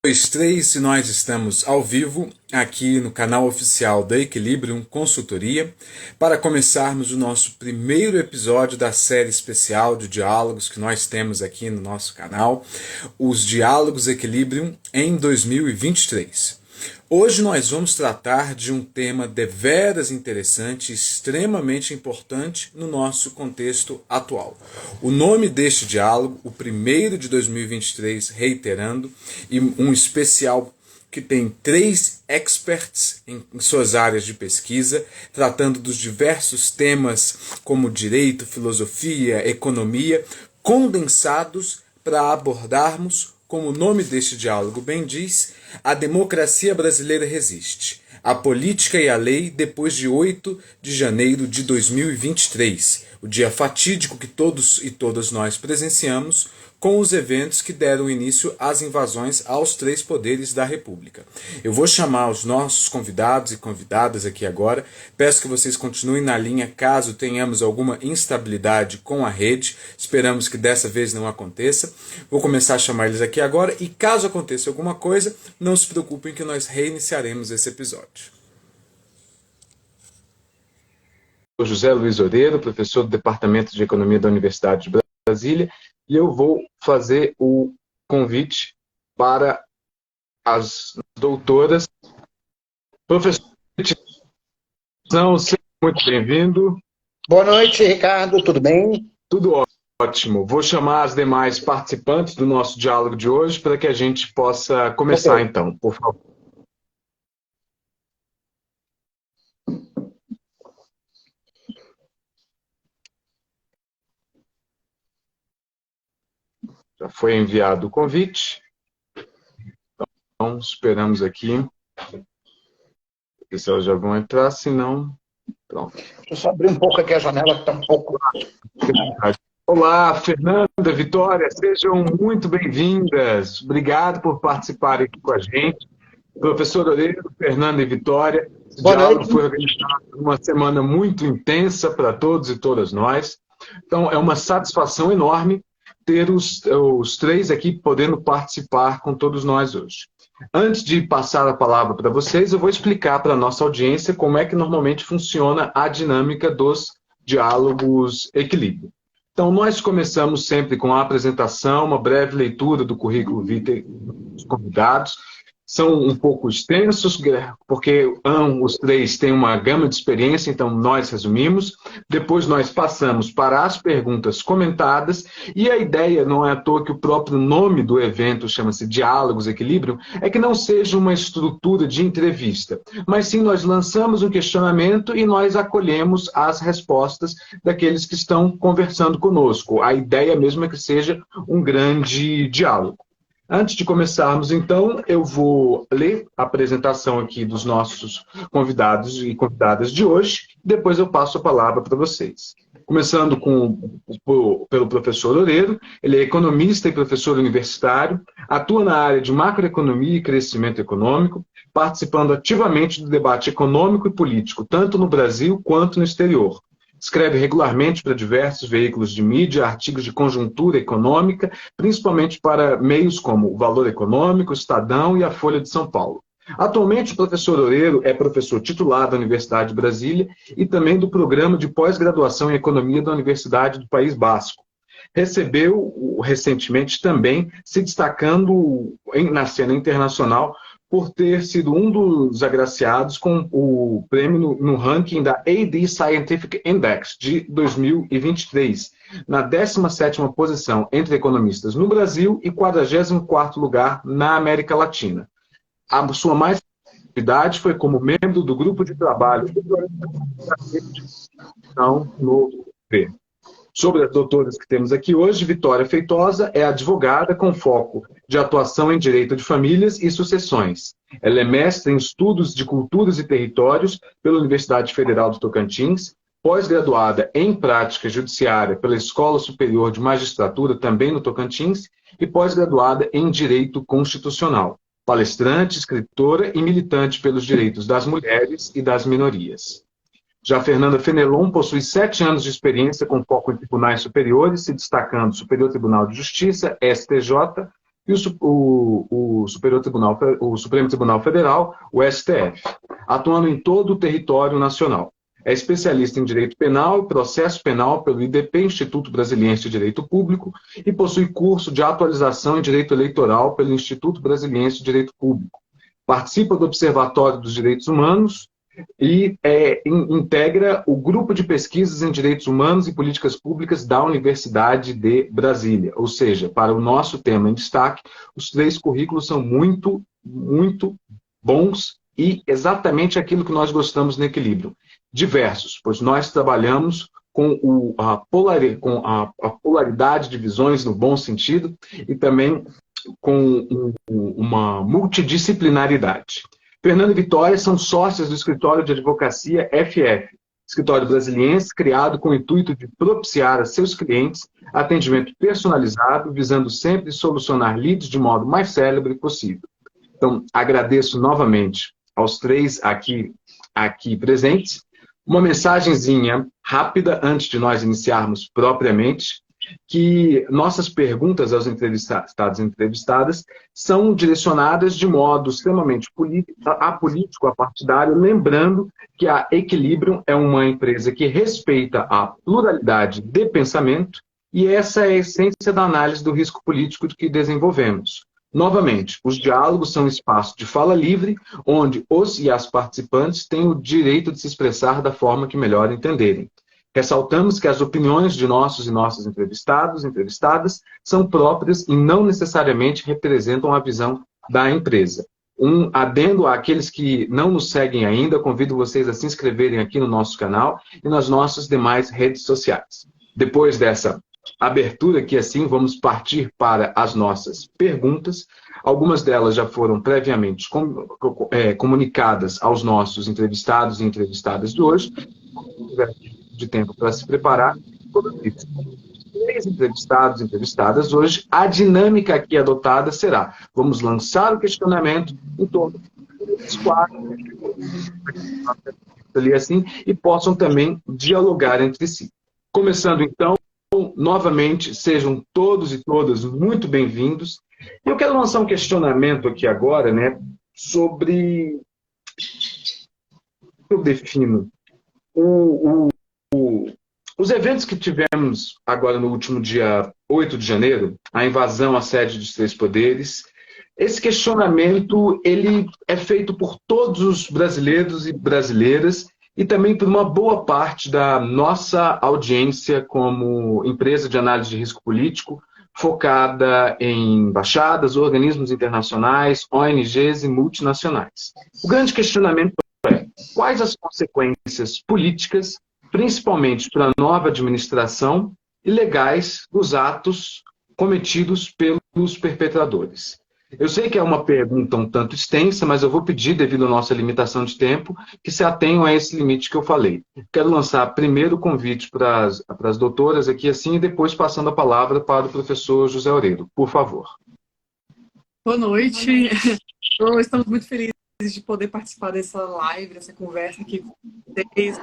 Dois, três, e nós estamos ao vivo aqui no canal oficial da Equilibrium Consultoria para começarmos o nosso primeiro episódio da série especial de diálogos que nós temos aqui no nosso canal, os Diálogos Equilibrium em 2023. Hoje nós vamos tratar de um tema deveras interessante e extremamente importante no nosso contexto atual. O nome deste diálogo, o primeiro de 2023, reiterando, e um especial que tem 3 experts em suas áreas de pesquisa, tratando dos diversos temas como direito, filosofia, economia, condensados para abordarmos, como o nome deste diálogo bem diz, a democracia brasileira resiste. A política e a lei depois de 8 de janeiro de 2023, o dia fatídico que todos e todas nós presenciamos, com os eventos que deram início às invasões aos 3 poderes da República. Eu vou chamar os nossos convidados e convidadas aqui agora. Peço que vocês continuem na linha caso tenhamos alguma instabilidade com a rede. Esperamos que dessa vez não aconteça. Vou começar a chamar eles aqui agora e caso aconteça alguma coisa, não se preocupem que nós reiniciaremos esse episódio. José Luiz Oreiro, professor do Departamento de Economia da Universidade de Brasília, e eu vou fazer o convite para as doutoras. Professor, seja muito bem-vindo. Boa noite, Ricardo, tudo bem? Tudo ótimo. Vou chamar as demais participantes do nosso diálogo de hoje para que a gente possa começar, então, por favor. Já foi enviado o convite. Então, esperamos aqui. Se elas já vão entrar, se não... Pronto. Deixa eu só abrir um pouco aqui a janela, que está um pouco... Olá, Fernanda, Vitória, sejam muito bem-vindas. Obrigado por participarem aqui com a gente. Professor Oreiro, Fernanda e Vitória, esse diálogo foi organizado numa semana muito intensa para todos e todas nós. Então, é uma satisfação enorme ter os 3 aqui podendo participar com todos nós hoje. Antes de passar a palavra para vocês, eu vou explicar para a nossa audiência como é que normalmente funciona a dinâmica dos diálogos Equilíbrio. Então, nós começamos sempre com a apresentação, uma breve leitura do currículo vitae dos convidados. São um pouco extensos, porque os 3 têm uma gama de experiência, então nós resumimos. Depois nós passamos para as perguntas comentadas, e a ideia, não é à toa que o próprio nome do evento chama-se Diálogos Equilíbrio, é que não seja uma estrutura de entrevista, mas sim nós lançamos um questionamento e nós acolhemos as respostas daqueles que estão conversando conosco. A ideia mesmo é que seja um grande diálogo. Antes de começarmos, então, eu vou ler a apresentação aqui dos nossos convidados e convidadas de hoje, depois eu passo a palavra para vocês. Começando pelo professor Oreiro, ele é economista e professor universitário, atua na área de macroeconomia e crescimento econômico, participando ativamente do debate econômico e político, tanto no Brasil quanto no exterior. Escreve regularmente para diversos veículos de mídia, artigos de conjuntura econômica, principalmente para meios como o Valor Econômico, o Estadão e a Folha de São Paulo. Atualmente, o professor Oreiro é professor titular da Universidade de Brasília e também do Programa de Pós-Graduação em Economia da Universidade do País Basco. Recebeu, recentemente, também se destacando na cena internacional por ter sido um dos agraciados com o prêmio no ranking da AD Scientific Index de 2023, na 17ª posição entre economistas no Brasil e 44º lugar na América Latina. A sua mais atividade foi como membro do grupo de trabalho no governo. Sobre as doutoras que temos aqui hoje, Vitória Feitosa é advogada com foco de atuação em direito de famílias e sucessões. Ela é mestre em estudos de culturas e territórios pela Universidade Federal do Tocantins, pós-graduada em prática judiciária pela Escola Superior de Magistratura, também no Tocantins, e pós-graduada em direito constitucional. Palestrante, escritora e militante pelos direitos das mulheres e das minorias. Já Fernanda Fenelon possui 7 anos de experiência com foco em tribunais superiores, se destacando Superior Tribunal de Justiça, STJ, e o Supremo Tribunal Federal, o STF, atuando em todo o território nacional. É especialista em direito penal e processo penal pelo IDP, Instituto Brasiliense de Direito Público, e possui curso de atualização em direito eleitoral pelo Instituto Brasiliense de Direito Público. Participa do Observatório dos Direitos Humanos e integra o Grupo de Pesquisas em Direitos Humanos e Políticas Públicas da Universidade de Brasília. Ou seja, para o nosso tema em destaque, os 3 currículos são muito, muito bons e exatamente aquilo que nós gostamos no equilíbrio. Diversos, pois nós trabalhamos com a polaridade de visões no bom sentido e também com uma multidisciplinaridade. Fernando e Vitória são sócias do escritório de advocacia FF, escritório brasiliense criado com o intuito de propiciar a seus clientes atendimento personalizado, visando sempre solucionar leads de modo mais célebre possível. Então, agradeço novamente aos 3 aqui presentes. Uma mensagenzinha rápida antes de nós iniciarmos propriamente, que nossas perguntas aos entrevistados e entrevistadas são direcionadas de modo extremamente apolítico, apartidário, lembrando que a Equilibrium é uma empresa que respeita a pluralidade de pensamento e essa é a essência da análise do risco político que desenvolvemos. Novamente, os diálogos são espaço de fala livre, onde os e as participantes têm o direito de se expressar da forma que melhor entenderem. Ressaltamos que as opiniões de nossos e nossas entrevistados e entrevistadas são próprias e não necessariamente representam a visão da empresa. Um adendo àqueles que não nos seguem ainda, convido vocês a se inscreverem aqui no nosso canal e nas nossas demais redes sociais. Depois dessa abertura aqui, assim, vamos partir para as nossas perguntas. Algumas delas já foram previamente comunicadas aos nossos entrevistados e entrevistadas de hoje. De tempo para se preparar. Todos isso. 3 entrevistados e entrevistadas hoje. A dinâmica aqui adotada será: vamos lançar o questionamento em torno dos 4 ali assim, e possam também dialogar entre si. Começando então, novamente, sejam todos e todas muito bem-vindos. Eu quero lançar um questionamento aqui agora, né, sobre eu defino os eventos que tivemos agora no último dia 8 de janeiro, a invasão à sede dos 3 poderes. Esse questionamento ele é feito por todos os brasileiros e brasileiras e também por uma boa parte da nossa audiência como empresa de análise de risco político, focada em embaixadas, organismos internacionais, ONGs e multinacionais. O grande questionamento é: quais as consequências políticas, principalmente para a nova administração, e legais dos atos cometidos pelos perpetradores? Eu sei que é uma pergunta um tanto extensa, mas eu vou pedir, devido à nossa limitação de tempo, que se atenham a esse limite que eu falei. Quero lançar primeiro o convite para as doutoras aqui, assim, e depois passando a palavra para o professor José Oreiro. Por favor. Boa noite. Estamos muito felizes de poder participar dessa live, dessa conversa aqui com vocês.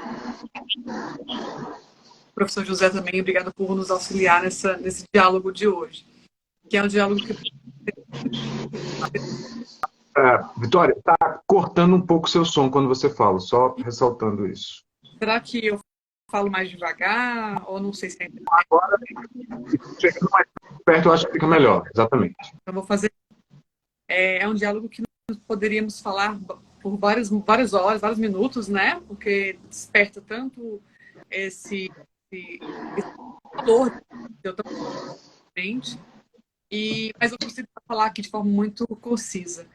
O professor José também, obrigado por nos auxiliar nesse diálogo de hoje, que é um diálogo que... Vitória, está cortando um pouco o seu som quando você fala, só ressaltando isso. Será que eu falo mais devagar, ou não sei se é... Agora, chegando mais perto, eu acho que fica melhor, exatamente. Eu vou fazer... É um diálogo que nós poderíamos falar por várias horas, vários minutos, né? Porque desperta tanto esse valor que eu estou frente. Mas eu preciso falar aqui de forma muito concisa.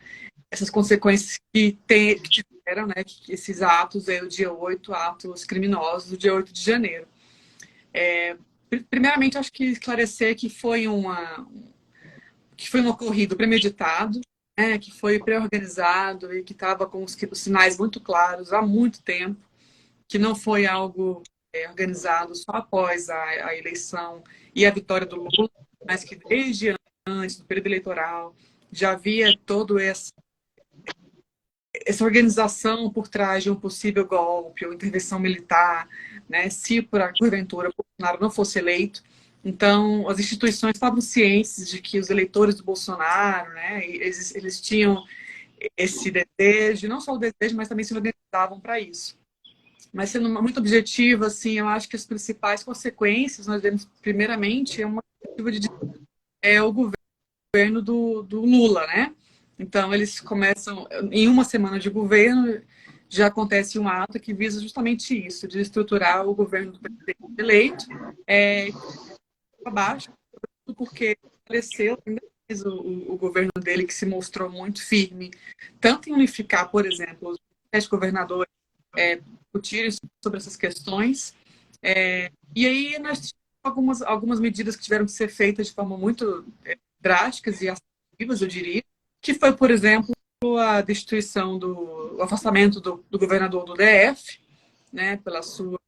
Essas consequências que tiveram, né? Que esses atos, o dia 8, atos criminosos do dia 8 de janeiro. Primeiramente, acho que esclarecer que foi um ocorrido premeditado, né, que foi pré-organizado e que estava com os sinais muito claros há muito tempo, que não foi algo organizado só após a eleição e a vitória do Lula, mas que desde antes do período eleitoral já havia toda essa organização por trás de um possível golpe ou intervenção militar, né, se porventura Bolsonaro não fosse eleito. Então, as instituições estavam cientes de que os eleitores do Bolsonaro, né, eles tinham esse desejo, não só o desejo, mas também se organizavam para isso. Mas sendo muito objetivo, assim, eu acho que as principais consequências nós vemos, primeiramente, uma tentativa de o governo do Lula, né? Então, eles começam, em uma semana de governo, já acontece um ato que visa justamente isso, de estruturar o governo do presidente eleito, abaixo, porque faleceu ainda mais o governo dele, que se mostrou muito firme, tanto em unificar, por exemplo, os 7 governadores discutirem sobre essas questões. E aí nós tivemos algumas medidas que tiveram que ser feitas de forma muito drásticas e assertivas, eu diria, que foi, por exemplo, a destituição o afastamento do governador do DF, né, pela sua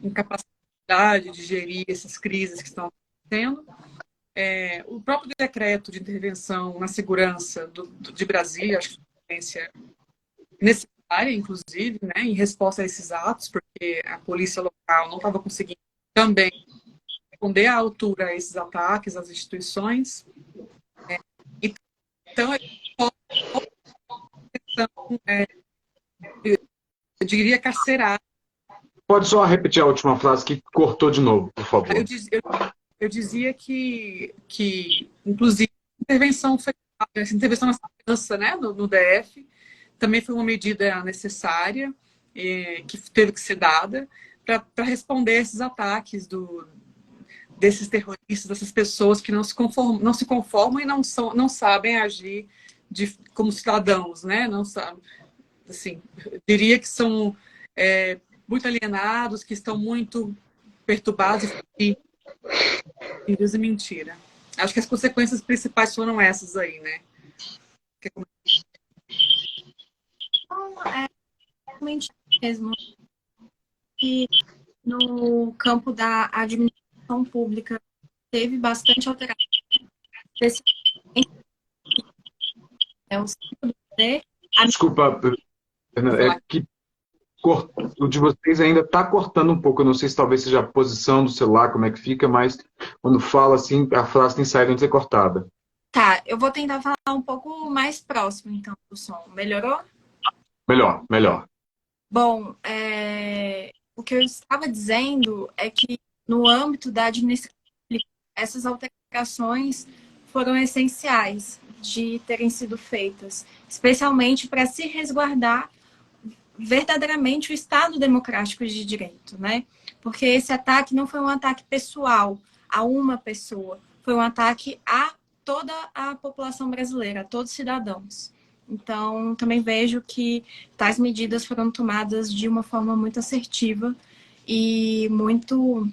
incapacidade de gerir essas crises que estão acontecendo. O próprio decreto de intervenção na segurança de Brasília, acho que é necessária, inclusive, né, em resposta a esses atos, porque a polícia local não estava conseguindo também responder à altura a esses ataques às instituições. Então, eu diria carcerária. Pode só repetir a última frase que cortou de novo, por favor. Eu dizia que inclusive, essa intervenção na segurança, né, no DF, também foi uma medida necessária, que teve que ser dada para responder a esses ataques desses terroristas, dessas pessoas que não se conformam e não sabem agir como cidadãos, né? Não sabem, assim, eu diria que são muito alienados, que estão muito perturbados e vírus e mentira. Acho que as consequências principais foram essas aí, né? Então, é realmente mesmo que no campo da administração pública teve bastante alteração. O centro do poder. Desculpa, é que o de vocês ainda está cortando um pouco. Eu não sei se talvez seja a posição do celular, como é que fica, mas quando fala assim, a frase tem saído antes de ser cortada. Tá, eu vou tentar falar um pouco mais próximo, então, do som. Melhorou? Melhor. Bom, o que eu estava dizendo é que no âmbito da administração pública, essas alterações foram essenciais de terem sido feitas, especialmente para se resguardar verdadeiramente o Estado democrático de direito, né? Porque esse ataque não foi um ataque pessoal a uma pessoa, foi um ataque a toda a população brasileira, a todos os cidadãos. Então, também vejo que tais medidas foram tomadas de uma forma muito assertiva e muito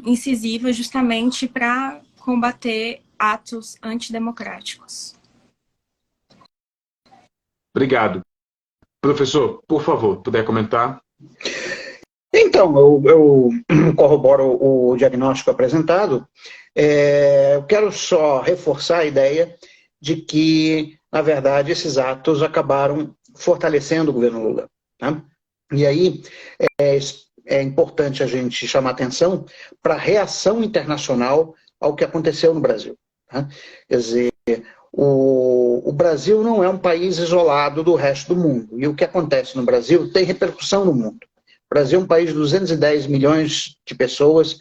incisiva, justamente para combater atos antidemocráticos. Obrigado. Professor, por favor, puder comentar? Então, eu corroboro o diagnóstico apresentado. Eu quero só reforçar a ideia de que, na verdade, esses atos acabaram fortalecendo o governo Lula. Tá? E aí é importante a gente chamar atenção para a reação internacional ao que aconteceu no Brasil. Tá? Quer dizer, o Brasil não é um país isolado do resto do mundo. E o que acontece no Brasil tem repercussão no mundo. O Brasil é um país de 210 milhões de pessoas,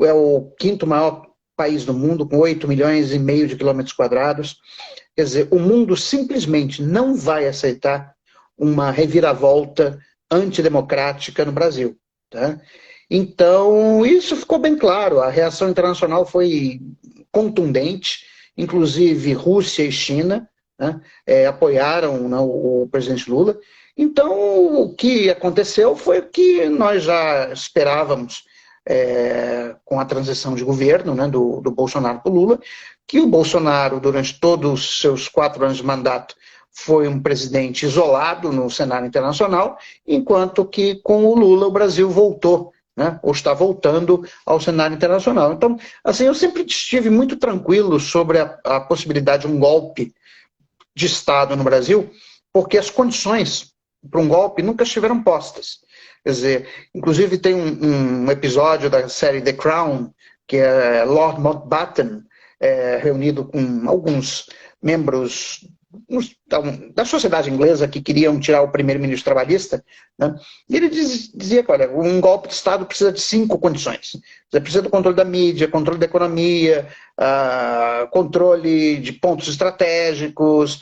é o 5º maior país do mundo, com 8 milhões e meio de quilômetros quadrados. Quer dizer, o mundo simplesmente não vai aceitar uma reviravolta antidemocrática no Brasil. Tá? Então, isso ficou bem claro. A reação internacional foi contundente, inclusive Rússia e China, né, apoiaram, né, o presidente Lula. Então, o que aconteceu foi o que nós já esperávamos com a transição de governo, né, do Bolsonaro para o Lula, que o Bolsonaro, durante todos os seus 4 anos de mandato, foi um presidente isolado no cenário internacional, enquanto que com o Lula o Brasil voltou, né, ou está voltando ao cenário internacional. Então, assim, eu sempre estive muito tranquilo sobre a possibilidade de um golpe de Estado no Brasil, porque as condições para um golpe nunca estiveram postas. Quer dizer, inclusive tem um episódio da série The Crown, que é Lord Mountbatten, reunido com alguns membros da sociedade inglesa que queriam tirar o primeiro-ministro trabalhista, né? E ele dizia que, olha, um golpe de Estado precisa de 5 condições. Você precisa do controle da mídia, controle da economia, controle de pontos estratégicos,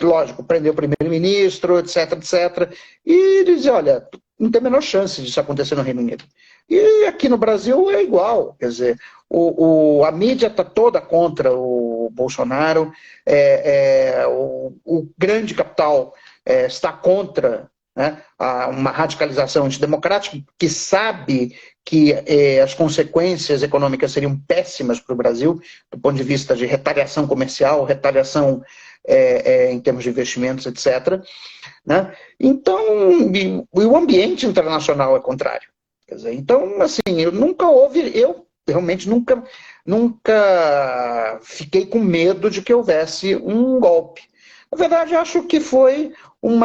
lógico, prender o primeiro-ministro, etc, etc. E ele dizia, olha, não tem a menor chance disso acontecer no Reino Unido. E aqui no Brasil é igual, quer dizer, a mídia está toda contra o Bolsonaro, o grande capital está contra, né, uma radicalização antidemocrática, que sabe que as consequências econômicas seriam péssimas para o Brasil, do ponto de vista de retaliação comercial, retaliação em termos de investimentos, etc. Né? Então, o ambiente internacional é contrário. Quer dizer, então, assim, eu realmente nunca fiquei com medo de que houvesse um golpe. Na verdade, acho que foi um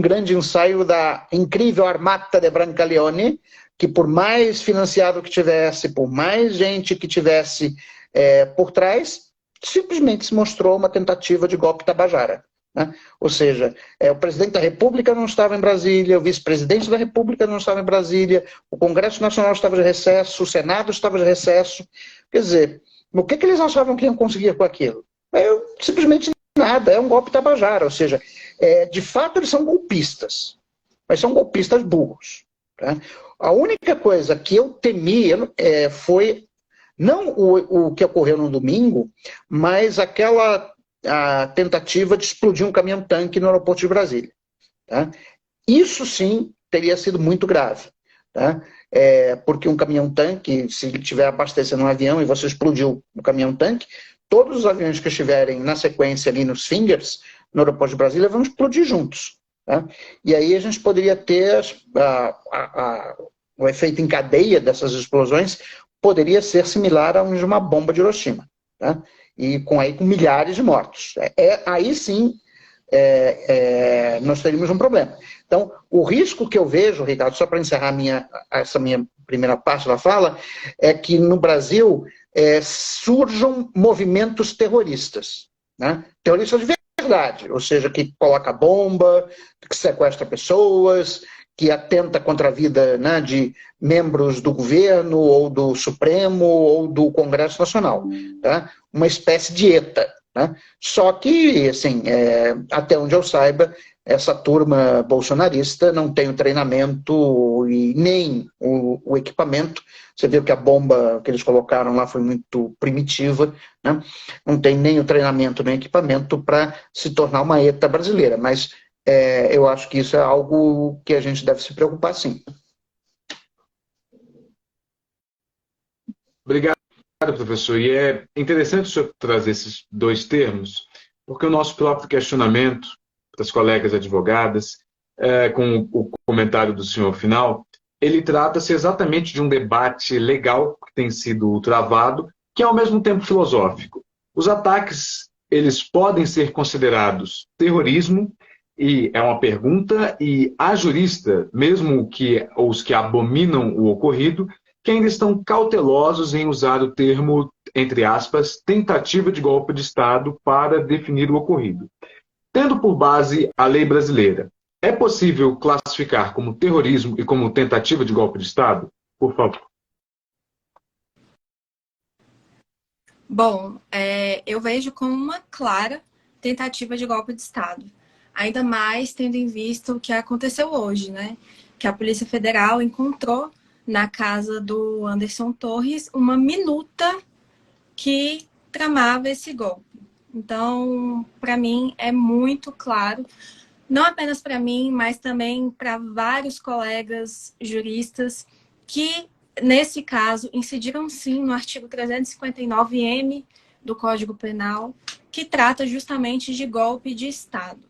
grande ensaio da incrível Armata de Brancaleone, que por mais financiado que tivesse, por mais gente que tivesse por trás, simplesmente se mostrou uma tentativa de golpe tabajara. Né? Ou seja, o presidente da República não estava em Brasília, o vice-presidente da República não estava em Brasília, o Congresso Nacional estava de recesso, o Senado estava de recesso. Quer dizer, o que eles achavam que iam conseguir com aquilo? Simplesmente nada, é um golpe tabajara. Ou seja, de fato eles são golpistas, mas são golpistas burros. Tá? A única coisa que eu temi foi não o que ocorreu no domingo, mas a tentativa de explodir um caminhão-tanque no aeroporto de Brasília. Tá? Isso sim teria sido muito grave. Tá? Porque um caminhão-tanque, se ele estiver abastecendo um avião e você explodiu o caminhão-tanque, todos os aviões que estiverem na sequência ali nos fingers, no aeroporto de Brasília, vão explodir juntos. Tá? E aí a gente poderia ter o efeito em cadeia dessas explosões, poderia ser similar a uma bomba de Hiroshima. Tá? E com milhares de mortos. Aí sim nós teríamos um problema. Então, o risco que eu vejo, Ricardo, só para encerrar essa minha primeira parte da fala, é que no Brasil surjam movimentos terroristas. Né? Terroristas de verdade, ou seja, que coloca bomba, que sequestra pessoas, que atenta contra a vida, né, de membros do governo, ou do Supremo, ou do Congresso Nacional. Tá? Uma espécie de ETA. Né? Só que, assim, até onde eu saiba, essa turma bolsonarista não tem o treinamento e nem o equipamento. Você viu que a bomba que eles colocaram lá foi muito primitiva. Né? Não tem nem o treinamento nem o equipamento para se tornar uma ETA brasileira. Mas eu acho que isso é algo que a gente deve se preocupar, sim. Obrigado, professor. E é interessante o senhor trazer esses 2 termos, porque o nosso próprio questionamento das colegas advogadas, com o comentário do senhor final, ele trata-se exatamente de um debate legal que tem sido travado, que é ao mesmo tempo filosófico. Os ataques, eles podem ser considerados terrorismo, e é uma pergunta, e há jurista, mesmo os que abominam o ocorrido, que ainda estão cautelosos em usar o termo, entre aspas, tentativa de golpe de Estado para definir o ocorrido. Tendo por base a lei brasileira, é possível classificar como terrorismo e como tentativa de golpe de Estado? Por favor. Bom, eu vejo como uma clara tentativa de golpe de Estado. Ainda mais tendo em vista o que aconteceu hoje, né? Que a Polícia Federal encontrou na casa do Anderson Torres uma minuta que tramava esse golpe. Então, para mim, é muito claro, não apenas para mim, mas também para vários colegas juristas que, nesse caso, incidiram sim no artigo 359-M do Código Penal, que trata justamente de golpe de Estado.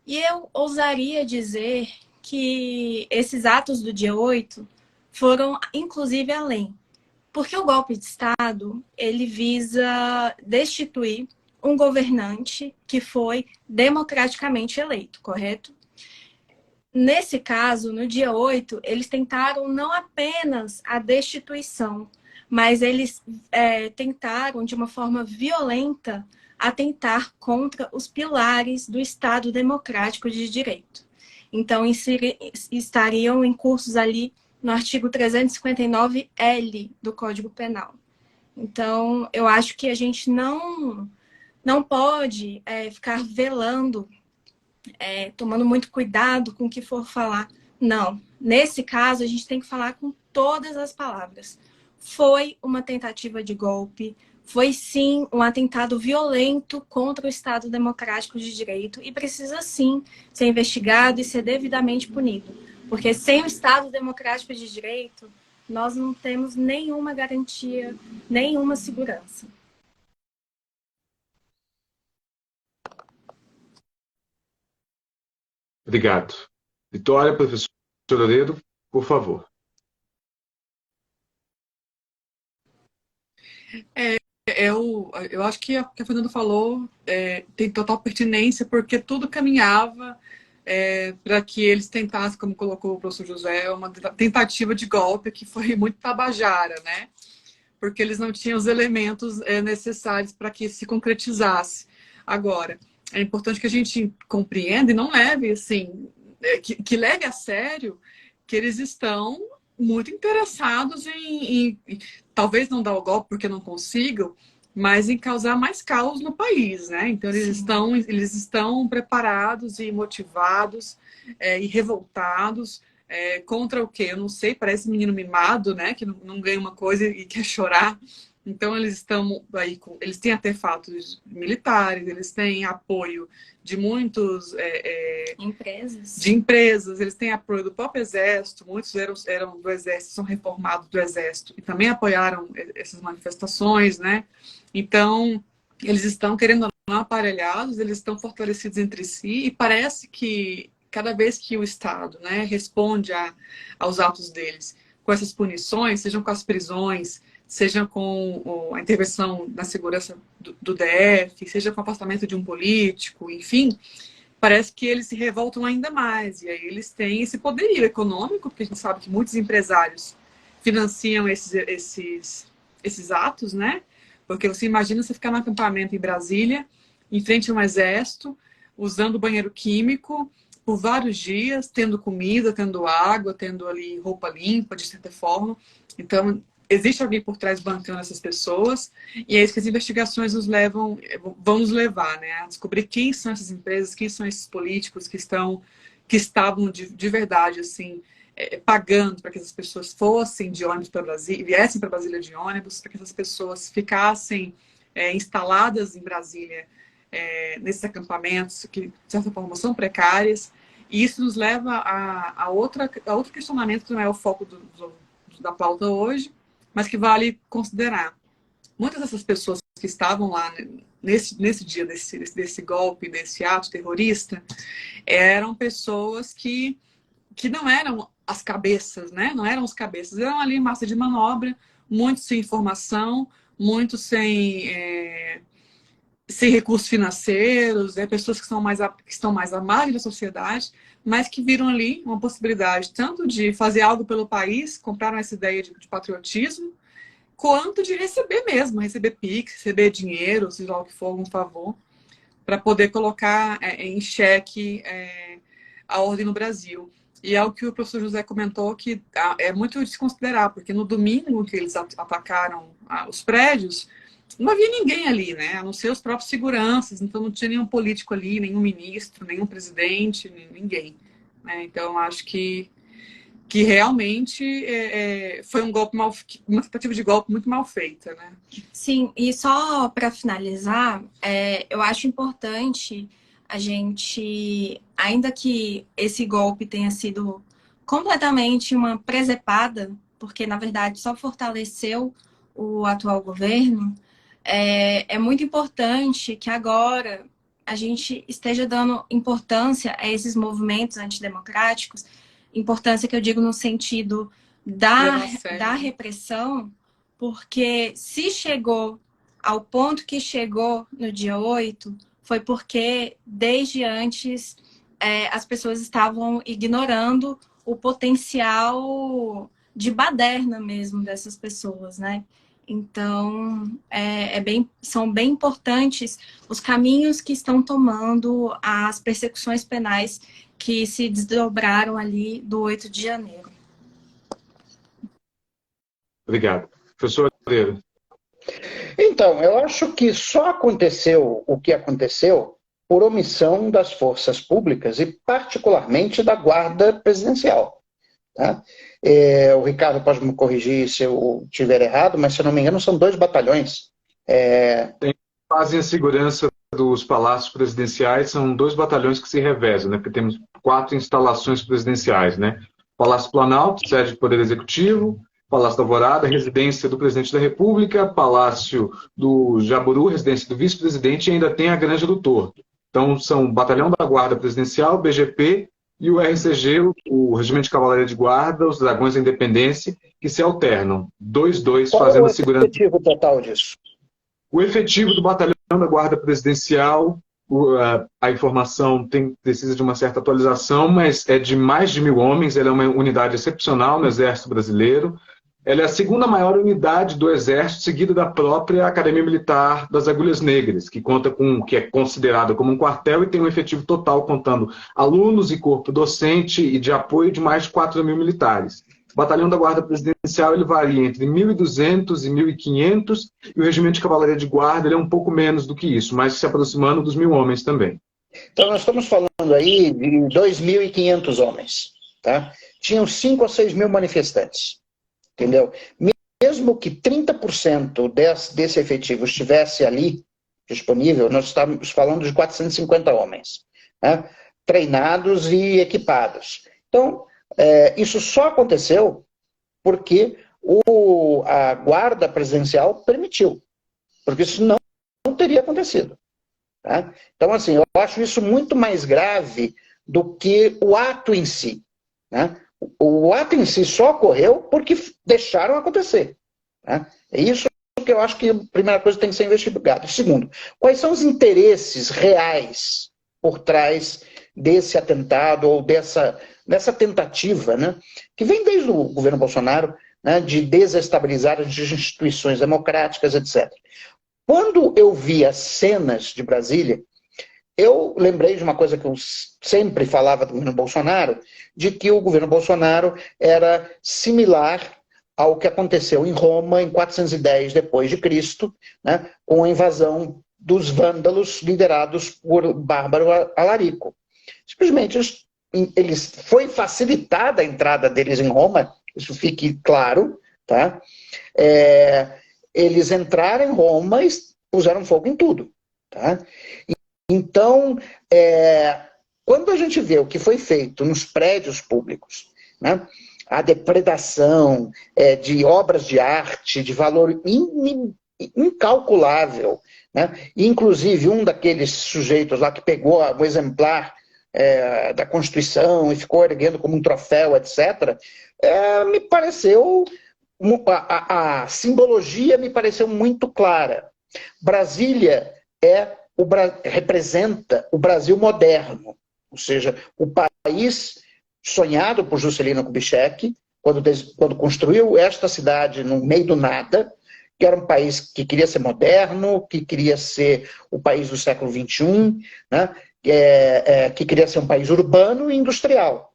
E eu ousaria dizer que esses atos do dia 8 foram, inclusive, além. Porque o golpe de Estado, ele visa destituir um governante que foi democraticamente eleito, correto? nesse caso, no dia 8, eles tentaram não apenas a destituição, mas eles tentaram, de uma forma violenta, atentar contra os pilares do Estado Democrático de Direito. Então, estariam incursos ali no artigo 359-L do Código Penal. Então, eu acho que a gente não pode ficar velando, tomando muito cuidado com o que for falar. Não. Nesse caso, a gente tem que falar com todas as palavras. Foi uma tentativa de golpe, foi sim um atentado violento contra o Estado Democrático de Direito e precisa sim ser investigado e ser devidamente punido. Porque sem o Estado Democrático de Direito, nós não temos nenhuma garantia, nenhuma segurança. Obrigado. Vitória, professor Loureiro, por favor. Eu acho que o que a Fernanda falou tem total pertinência, porque tudo caminhava para que eles tentassem, como colocou o professor José, uma tentativa de golpe que foi muito tabajara, né? Porque eles não tinham os elementos necessários para que se concretizasse. Agora, é importante que a gente compreenda e não leve, assim, que leve a sério que eles estão muito interessados em talvez não dar o golpe porque não consigam, mas em causar mais caos no país, né? Então eles estão preparados e motivados e revoltados contra o quê? Eu não sei, parece menino mimado, né? Que não ganha uma coisa e quer chorar. Então eles estão aí, eles têm artefatos militares, eles têm apoio de muitos empresas, eles têm apoio do próprio exército, muitos eram do exército, são reformados do exército e também apoiaram essas manifestações, né? Então eles estão querendo ou não aparelhados, eles estão fortalecidos entre si e parece que cada vez que o Estado, né, responde aos atos deles com essas punições, sejam com as prisões, seja com a intervenção na segurança do DF, seja com o afastamento de um político, enfim, parece que eles se revoltam ainda mais. E aí eles têm esse poderio econômico, porque a gente sabe que muitos empresários financiam esses atos, né? Porque você imagina você ficar num acampamento em Brasília, em frente a um exército, usando banheiro químico por vários dias, tendo comida, tendo água, tendo ali roupa limpa, de certa forma. Então, existe alguém por trás bancando essas pessoas, e é isso que as investigações vão nos levar, né? A descobrir quem são essas empresas, quem são esses políticos que estavam de verdade, assim, pagando para que essas pessoas fossem de ônibus para Brasília, viessem para Brasília de ônibus, para que essas pessoas ficassem instaladas em Brasília, nesses acampamentos que, de certa forma, são precárias. E isso nos leva a outro questionamento, que não é o foco da pauta hoje, mas que vale considerar. Muitas dessas pessoas que estavam lá nesse dia desse golpe, desse ato terrorista, eram pessoas que não eram as cabeças, né? Não eram os cabeças, eram ali massa de manobra, muitos sem informação, muitos sem recursos financeiros, pessoas que estão mais à margem da sociedade, mas que viram ali uma possibilidade tanto de fazer algo pelo país, compraram essa ideia de patriotismo, quanto de receber mesmo, receber Pix, receber dinheiro, seja lá o que for, um favor, para poder colocar em xeque a ordem no Brasil. E é o que o professor José comentou, que é muito de se considerar, porque no domingo que eles atacaram os prédios, não havia ninguém ali, né? A não ser os próprios seguranças, então não tinha nenhum político ali, nenhum ministro, nenhum presidente, ninguém. Né? Então, acho que realmente foi um golpe uma tentativa de golpe muito mal feita, né? Sim, e só para finalizar, eu acho importante a gente, ainda que esse golpe tenha sido completamente uma presepada, porque na verdade só fortaleceu o atual governo, é muito importante que agora a gente esteja dando importância a esses movimentos antidemocráticos, importância que eu digo no sentido da repressão, porque se chegou ao ponto que chegou no dia 8, foi porque desde antes as pessoas estavam ignorando o potencial de baderna mesmo dessas pessoas, né? Então, são bem importantes os caminhos que estão tomando as persecuções penais que se desdobraram ali do 8 de janeiro. Obrigado. Professor Loureiro. Então, eu acho que só aconteceu o que aconteceu por omissão das forças públicas e particularmente da Guarda Presidencial. Tá? O Ricardo pode me corrigir se eu estiver errado, mas se eu não me engano são 2 batalhões. Fazem a segurança dos palácios presidenciais, são 2 batalhões que se revezam, né? Porque temos 4 instalações presidenciais, né? Palácio Planalto, sede do Poder Executivo, Palácio da Alvorada, residência do Presidente da República, Palácio do Jaburu, residência do Vice-Presidente, e ainda tem a Granja do Torto. Então, são Batalhão da Guarda Presidencial, BGP, e o RCG, o Regimento de Cavalaria de Guarda, os Dragões da Independência, que se alternam. 2 fazendo a segurança. Qual é o efetivo total disso? O efetivo do Batalhão da Guarda Presidencial, a informação precisa de uma certa atualização, mas é de mais de 1.000 homens, ela é uma unidade excepcional no Exército Brasileiro. Ela é a 2ª maior unidade do Exército, seguida da própria Academia Militar das Agulhas Negras, que conta com, que é considerada como um quartel e tem um efetivo total contando alunos e corpo docente e de apoio de mais de 4.000 militares. O Batalhão da Guarda Presidencial ele varia entre 1.200 e 1.500 e o Regimento de Cavalaria de Guarda ele é um pouco menos do que isso, mas se aproximando dos 1.000 homens também. Então nós estamos falando aí de 2.500 homens. Tá? Tinham 5 ou 6 mil manifestantes. Entendeu? Mesmo que 30% desse efetivo estivesse ali disponível, nós estamos falando de 450 homens, né? Treinados e equipados. Então, isso só aconteceu porque a Guarda Presidencial permitiu, porque isso não teria acontecido. Tá? Então, assim, eu acho isso muito mais grave do que o ato em si, né? O ato em si só ocorreu porque deixaram acontecer. Né? É isso que eu acho que a primeira coisa tem que ser investigada. Segundo, quais são os interesses reais por trás desse atentado ou dessa tentativa, né, que vem desde o governo Bolsonaro, né, de desestabilizar as instituições democráticas, etc. Quando eu vi as cenas de Brasília, eu lembrei de uma coisa que eu sempre falava do governo Bolsonaro, de que o governo Bolsonaro era similar ao que aconteceu em Roma em 410 depois de Cristo, né, com a invasão dos vândalos liderados por Bárbaro Alarico. Simplesmente foi facilitada a entrada deles em Roma, isso fique claro, tá? Eles entraram em Roma e puseram fogo em tudo, tá? Então, quando a gente vê o que foi feito nos prédios públicos, né, a depredação de obras de arte de valor incalculável, né, inclusive um daqueles sujeitos lá que pegou o exemplar da Constituição e ficou erguendo como um troféu, etc., me pareceu, a simbologia me pareceu muito clara. Brasília representa o Brasil moderno, ou seja, o país sonhado por Juscelino Kubitschek, quando construiu esta cidade no meio do nada, que era um país que queria ser moderno, que queria ser o país do século XXI, né, que queria ser um país urbano e industrial.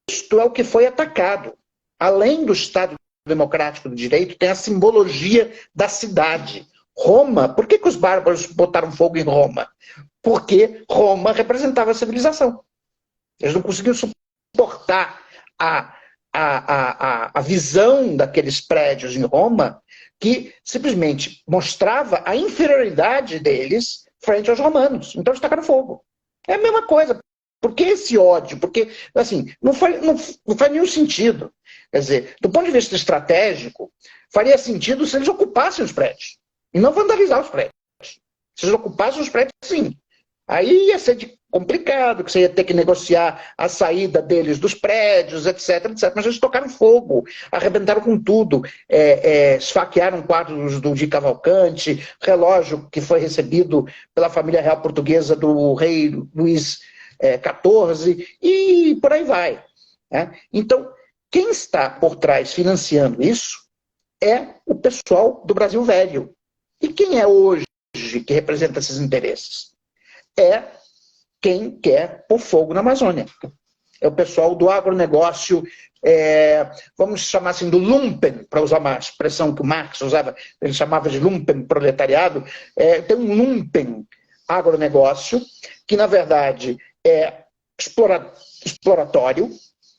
Isto é o que foi atacado. Além do Estado Democrático do Direito, tem a simbologia da cidade. Roma, por que os bárbaros botaram fogo em Roma? Porque Roma representava a civilização. Eles não conseguiam suportar a visão daqueles prédios em Roma, que simplesmente mostrava a inferioridade deles frente aos romanos. Então eles tacaram fogo. É a mesma coisa. Por que esse ódio? Porque, assim, não faz nenhum sentido. Quer dizer, do ponto de vista estratégico, faria sentido se eles ocupassem os prédios. E não vandalizar os prédios. Se eles ocupassem os prédios, sim. Aí ia ser complicado, que você ia ter que negociar a saída deles dos prédios, etc, etc. Mas eles tocaram fogo, arrebentaram com tudo, esfaquearam quadros do Di Cavalcanti, relógio que foi recebido pela família real portuguesa do rei Luís 14 e por aí vai. Né? Então, quem está por trás financiando isso é o pessoal do Brasil Velho. E quem é hoje que representa esses interesses? É quem quer pôr fogo na Amazônia. É o pessoal do agronegócio, vamos chamar assim, do lumpen, para usar uma expressão que o Marx usava, ele chamava de lumpen proletariado. Tem um lumpen agronegócio, que na verdade é exploratório,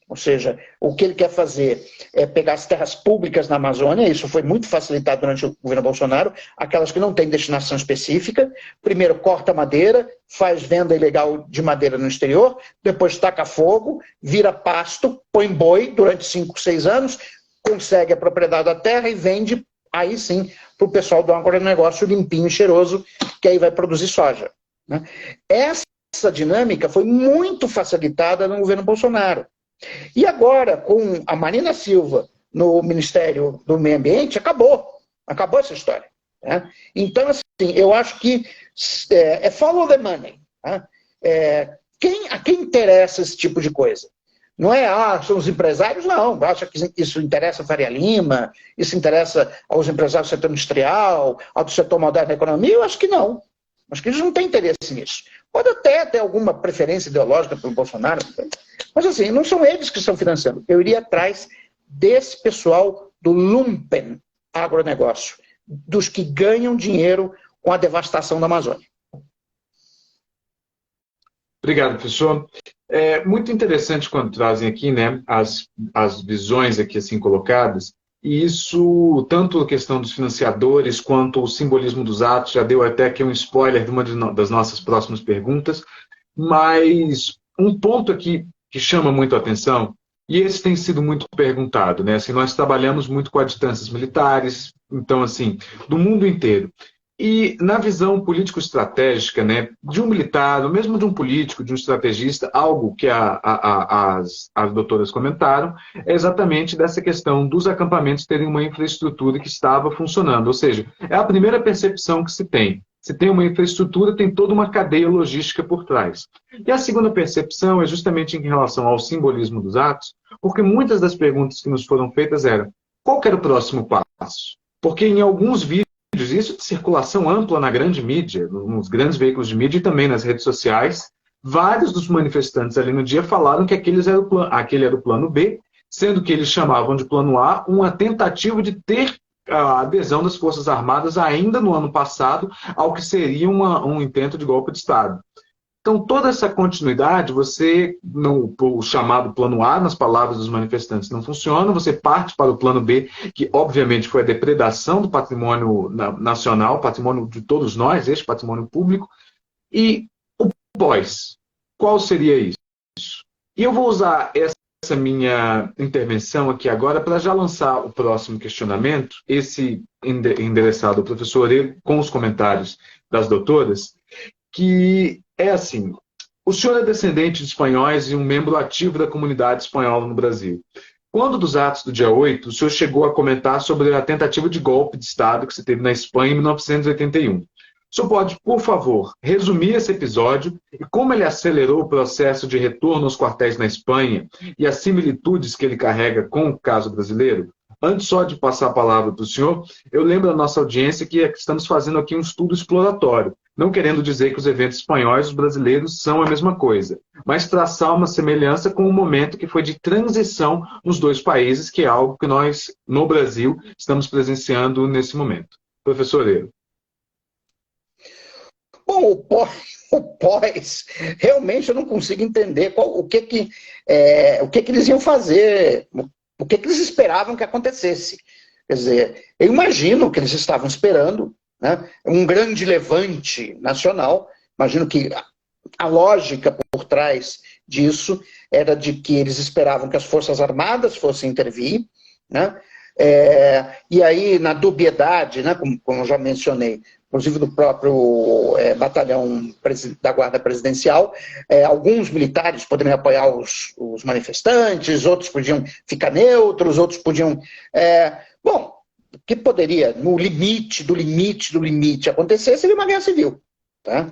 ou seja, o que ele quer fazer é pegar as terras públicas na Amazônia, isso foi muito facilitado durante o governo Bolsonaro, aquelas que não têm destinação específica. Primeiro corta madeira, faz venda ilegal de madeira no exterior, depois taca fogo, vira pasto, põe boi durante 5, 6 anos, consegue a propriedade da terra e vende, aí sim, para o pessoal do agronegócio limpinho e cheiroso, que aí vai produzir soja. Né? Essa dinâmica foi muito facilitada no governo Bolsonaro. E agora, com a Marina Silva no Ministério do Meio Ambiente, acabou essa história. Né? Então, assim, eu acho que follow the money. Né? A quem interessa esse tipo de coisa? Não é, são os empresários, não. Acha que isso interessa a Faria Lima, isso interessa aos empresários do setor industrial, ao do setor moderno da economia? Eu acho que não. Acho que eles não têm interesse nisso. Pode até ter alguma preferência ideológica pelo Bolsonaro, mas assim, não são eles que estão financiando. Eu iria atrás desse pessoal do lumpen agronegócio, dos que ganham dinheiro com a devastação da Amazônia. Obrigado, professor. É muito interessante quando trazem aqui, né, as visões aqui assim colocadas, e isso, tanto a questão dos financiadores quanto o simbolismo dos atos, já deu até aqui um spoiler de uma das nossas próximas perguntas, mas um ponto aqui que chama muito a atenção, e esse tem sido muito perguntado, né? Assim, nós trabalhamos muito com distâncias militares, então, assim, do mundo inteiro. E na visão político-estratégica, né, de um militar, ou mesmo de um político, de um estrategista, algo que as doutoras comentaram, é exatamente dessa questão dos acampamentos terem uma infraestrutura que estava funcionando. Ou seja, é a primeira percepção que se tem. Se tem uma infraestrutura, tem toda uma cadeia logística por trás. E a segunda percepção é justamente em relação ao simbolismo dos atos, porque muitas das perguntas que nos foram feitas eram: qual que era o próximo passo? Porque em alguns vídeos, isso de circulação ampla na grande mídia, nos grandes veículos de mídia e também nas redes sociais, vários dos manifestantes ali no dia falaram que aquele era o plano B, sendo que eles chamavam de plano A uma tentativa de ter a adesão das Forças Armadas ainda no ano passado ao que seria um intento de golpe de Estado. Então, toda essa continuidade, o chamado plano A, nas palavras dos manifestantes, não funciona, você parte para o plano B, que obviamente foi a depredação do patrimônio nacional, patrimônio de todos nós, este patrimônio público, e o pós, qual seria isso? E eu vou usar essa minha intervenção aqui agora para já lançar o próximo questionamento, esse endereçado ao professor Orelho, com os comentários das doutoras, que é assim: o senhor é descendente de espanhóis e um membro ativo da comunidade espanhola no Brasil. Quando dos atos do dia 8, o senhor chegou a comentar sobre a tentativa de golpe de Estado que se teve na Espanha em 1981. O senhor pode, por favor, resumir esse episódio e como ele acelerou o processo de retorno aos quartéis na Espanha e as similitudes que ele carrega com o caso brasileiro? Antes só de passar a palavra para o senhor, eu lembro à nossa audiência que estamos fazendo aqui um estudo exploratório, não querendo dizer que os eventos espanhóis e os brasileiros são a mesma coisa, mas traçar uma semelhança com o momento que foi de transição nos dois países, que é algo que nós, no Brasil, estamos presenciando nesse momento. Professor Eiro. Bom, o pós, realmente eu não consigo entender o que eles iam fazer, o que eles esperavam que acontecesse. Quer dizer, eu imagino que eles estavam esperando, né, um grande levante nacional. Imagino que a lógica por trás disso era de que eles esperavam que as Forças Armadas fossem intervir, né, e aí, na dubiedade, né, como eu já mencionei, inclusive do próprio batalhão da Guarda Presidencial, alguns militares poderiam apoiar os manifestantes, outros podiam ficar neutros, outros podiam... bom, o que poderia, no limite do limite do limite, acontecer seria uma guerra civil. Tá?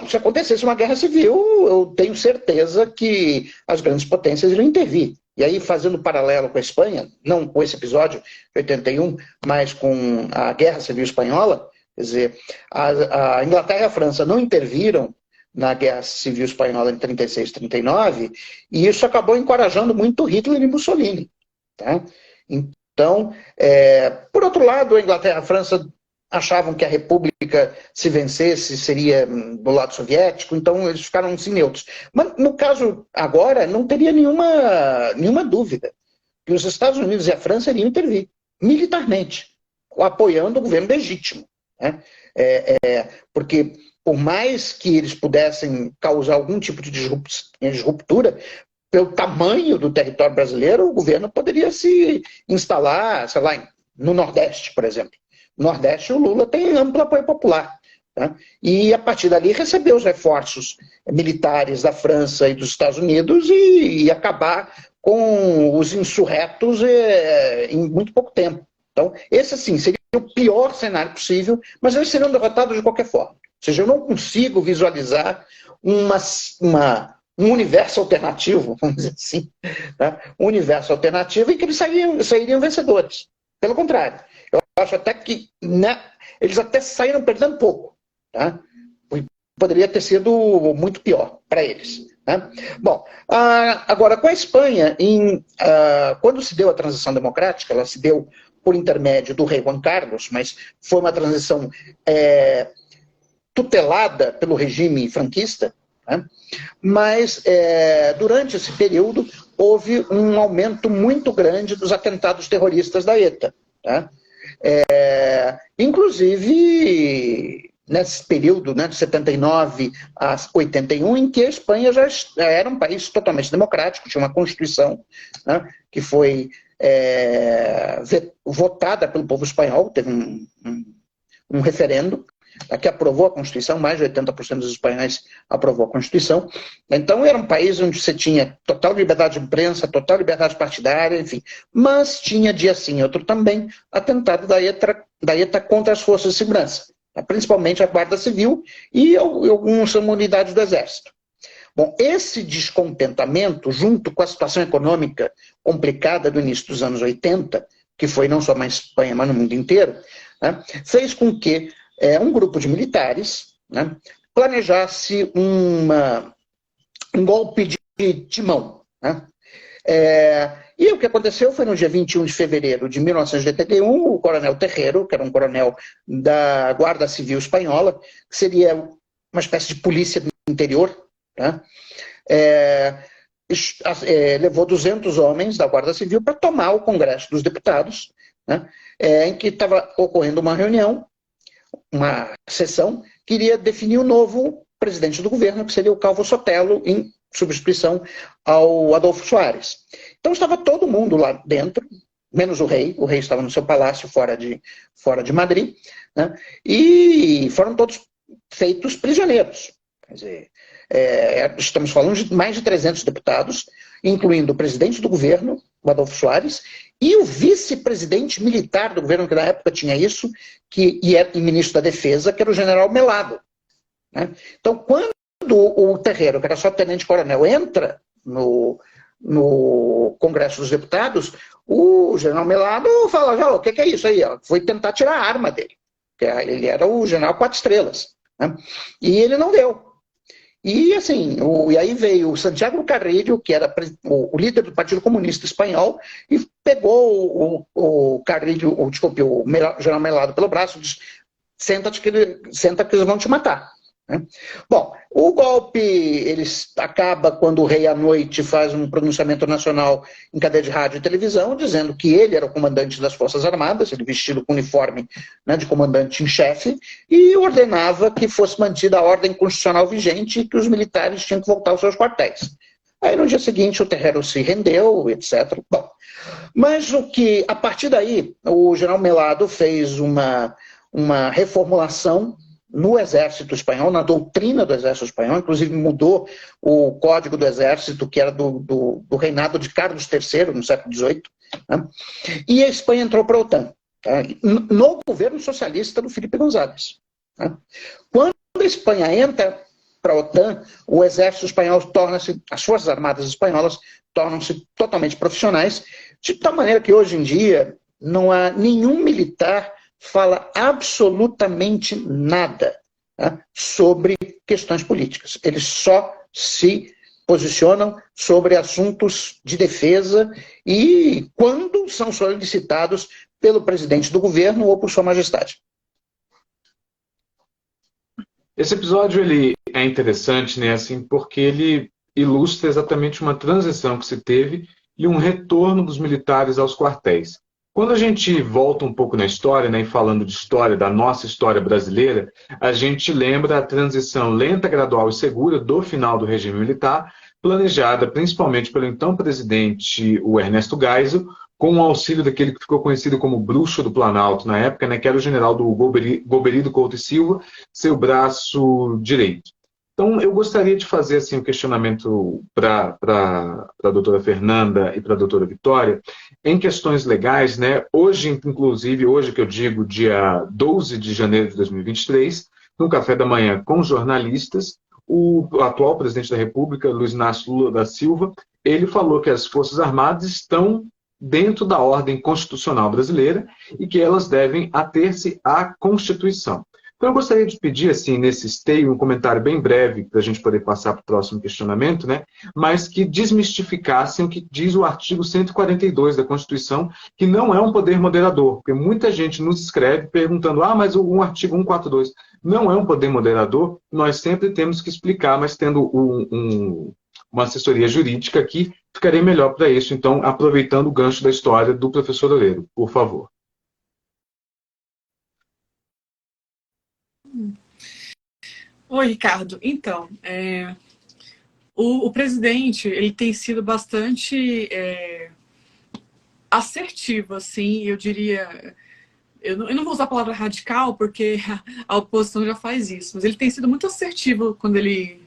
Bom, se acontecesse uma guerra civil, eu tenho certeza que as grandes potências iriam intervir. E aí, fazendo paralelo com a Espanha, não com esse episódio de 81, mas com a Guerra Civil Espanhola, quer dizer, a Inglaterra e a França não interviram na Guerra Civil Espanhola em 36 e 39, e isso acabou encorajando muito Hitler e Mussolini. Tá? Então, por outro lado, a Inglaterra e a França achavam que a República, se vencesse, seria do lado soviético, então eles ficaram assim neutros. Mas, no caso agora, não teria nenhuma dúvida que os Estados Unidos e a França iriam intervir, militarmente, apoiando o governo legítimo. Né? Porque, por mais que eles pudessem causar algum tipo de disruptura, pelo tamanho do território brasileiro, o governo poderia se instalar, sei lá, no Nordeste, por exemplo. No Nordeste, o Lula tem amplo apoio popular. Tá? E, a partir dali, recebeu os reforços militares da França e dos Estados Unidos e acabar com os insurretos em muito pouco tempo. Então, esse, sim, seria o pior cenário possível, mas eles seriam derrotados de qualquer forma. Ou seja, eu não consigo visualizar um universo alternativo, vamos dizer assim, tá? Um universo alternativo em que eles sairiam vencedores. Pelo contrário, eu acho até que eles até saíram perdendo pouco. Tá? Poderia ter sido muito pior para eles. Tá? Bom, agora, com a Espanha, quando se deu a transição democrática, ela se deu por intermédio do rei Juan Carlos, mas foi uma transição tutelada pelo regime franquista, né? Mas durante esse período houve um aumento muito grande dos atentados terroristas da ETA. Tá? Inclusive nesse período, né, de 79 a 81, em que a Espanha já era um país totalmente democrático, tinha uma Constituição, né, que foi votada pelo povo espanhol, teve um referendo que aprovou a Constituição, mais de 80% dos espanhóis aprovou a Constituição. Então era um país onde você tinha total liberdade de imprensa, total liberdade partidária, enfim, mas tinha dia sim, outro também, atentado da ETA contra as forças de segurança, principalmente a Guarda Civil e algumas unidades do Exército. Bom, esse descontentamento, junto com a situação econômica complicada do início dos anos 80, que foi não só na Espanha, mas no mundo inteiro, né, fez com que um grupo de militares, né, planejasse um golpe de timão. Né? E o que aconteceu foi no dia 21 de fevereiro de 1981, o coronel Terreiro, que era um coronel da Guarda Civil Espanhola, que seria uma espécie de polícia do interior, né? Levou 200 homens da Guarda Civil para tomar o Congresso dos Deputados, né? Em que estava ocorrendo uma reunião, uma sessão, que iria definir o novo presidente do governo, que seria o Calvo Sotelo, em substituição ao Adolfo Suárez. Então estava todo mundo lá dentro, menos o rei estava no seu palácio fora de Madrid, né? E foram todos feitos prisioneiros. Quer dizer, estamos falando de mais de 300 deputados, incluindo o presidente do governo, o Adolfo Suárez, e o vice-presidente militar do governo, que na época tinha isso, e ministro da Defesa, que era o general Melado. Né? Então, quando o Terreiro, que era só tenente-coronel, entra no Congresso dos Deputados, o general Melado fala, o que é isso aí? Foi tentar tirar a arma dele. Ele era o general 4 estrelas. Né? E ele não deu. E assim, e aí veio o Santiago Carrillo, que era o líder do Partido Comunista Espanhol, e pegou o Carrillo, o general Melado pelo braço e disse, senta que eles vão te matar. Né? Bom, o golpe acaba quando o rei à noite faz um pronunciamento nacional em cadeia de rádio e televisão, dizendo que ele era o comandante das Forças Armadas, ele vestido com uniforme, né, de comandante em chefe, e ordenava que fosse mantida a ordem constitucional vigente e que os militares tinham que voltar aos seus quartéis. Aí no dia seguinte o Terreiro se rendeu, etc. Bom, mas a partir daí o general Melado fez uma reformulação no Exército Espanhol, na doutrina do Exército Espanhol, inclusive mudou o código do Exército, que era do reinado de Carlos III, no século XVIII, né? E a Espanha entrou para a OTAN, tá? No governo socialista do Felipe González. Tá? Quando a Espanha entra, para a OTAN, o exército espanhol torna-se, as forças armadas espanholas tornam-se totalmente profissionais, de tal maneira que hoje em dia não há nenhum militar fala absolutamente nada, né, sobre questões políticas. Eles só se posicionam sobre assuntos de defesa e quando são solicitados pelo presidente do governo ou por sua majestade. Esse episódio ele é interessante, né, assim, porque ele ilustra exatamente uma transição que se teve e um retorno dos militares aos quartéis. Quando a gente volta um pouco na história, né, e falando de história, da nossa história brasileira, a gente lembra a transição lenta, gradual e segura do final do regime militar, planejada principalmente pelo então presidente, o Ernesto Geisel, com o auxílio daquele que ficou conhecido como Bruxo do Planalto na época, né, que era o general do Golbery Couto e Silva, seu braço direito. Então, eu gostaria de fazer assim, um questionamento para a doutora Fernanda e para a doutora Vitória, em questões legais, né? Hoje, inclusive, hoje que eu digo, dia 12 de janeiro de 2023, no café da manhã com jornalistas, o atual presidente da República, Luiz Inácio Lula da Silva, ele falou que as Forças Armadas estão dentro da ordem constitucional brasileira e que elas devem ater-se à Constituição. Então, eu gostaria de pedir, assim, nesse esteio, um comentário bem breve, para a gente poder passar para o próximo questionamento, né? Mas que desmistificassem o que diz o artigo 142 da Constituição, que não é um poder moderador, porque muita gente nos escreve perguntando, mas o artigo 142 não é um poder moderador, nós sempre temos que explicar, mas tendo uma assessoria jurídica aqui, ficaria melhor para isso. Então, aproveitando o gancho da história do professor Loureiro, por favor. Oi, Ricardo. Então, o presidente ele tem sido bastante assertivo, assim, eu diria. Eu não vou usar a palavra radical, porque a oposição já faz isso, mas ele tem sido muito assertivo quando ele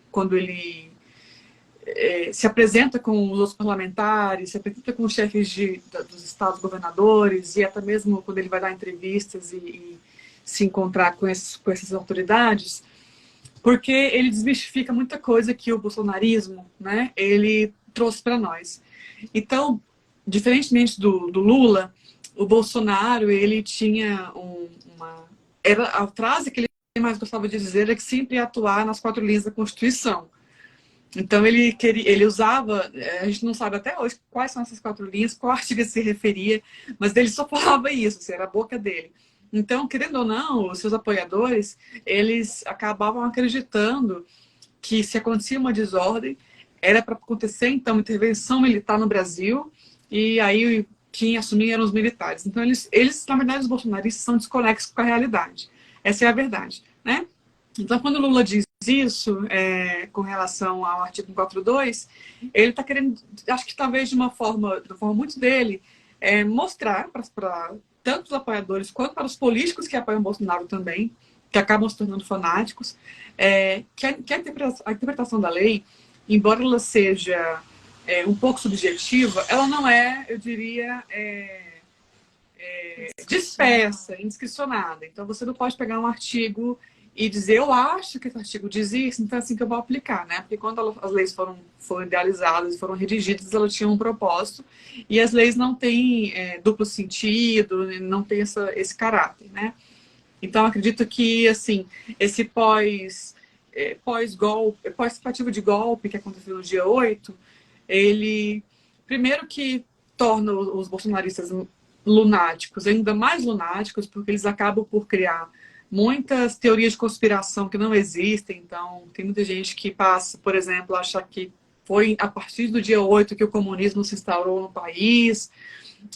se apresenta com os outros parlamentares, se apresenta com os chefes dos estados, governadores, e até mesmo quando ele vai dar entrevistas e se encontrar com essas autoridades, porque ele desmistifica muita coisa que o bolsonarismo, né, ele trouxe para nós. Então, diferentemente do Lula, o Bolsonaro, ele tinha a frase que ele mais gostava de dizer é que sempre ia atuar nas 4 linhas da Constituição. Então, ele usava, a gente não sabe até hoje quais são essas 4 linhas, qual artigo ele se referia, mas ele só falava isso, assim, era a boca dele. Então, querendo ou não, os seus apoiadores, eles acabavam acreditando que se acontecia uma desordem, era para acontecer, então, intervenção militar no Brasil, e aí quem assumia eram os militares. Então, eles na verdade, os bolsonaristas são desconexos com a realidade. Essa é a verdade, né? Então, quando o Lula diz isso, com relação ao artigo 142, ele está querendo, acho que talvez de uma forma muito dele, mostrar para tanto os apoiadores quanto para os políticos que apoiam o Bolsonaro também, que acabam se tornando fanáticos, que a interpretação da lei, embora ela seja um pouco subjetiva, ela não é, eu diria, dispersa, indiscricionada. Então, você não pode pegar um artigo e dizer, eu acho que esse artigo diz isso, então é assim que eu vou aplicar, né? Porque quando as leis foram idealizadas, foram redigidas, elas tinham um propósito, e as leis não têm duplo sentido, não têm esse caráter, né? Então, acredito que, assim, esse pós-tentativa de golpe que aconteceu no dia 8, ele, primeiro que torna os bolsonaristas lunáticos ainda mais lunáticos, porque eles acabam por criar muitas teorias de conspiração que não existem. Então, tem muita gente que passa, por exemplo, a achar que foi a partir do dia 8 que o comunismo se instaurou no país.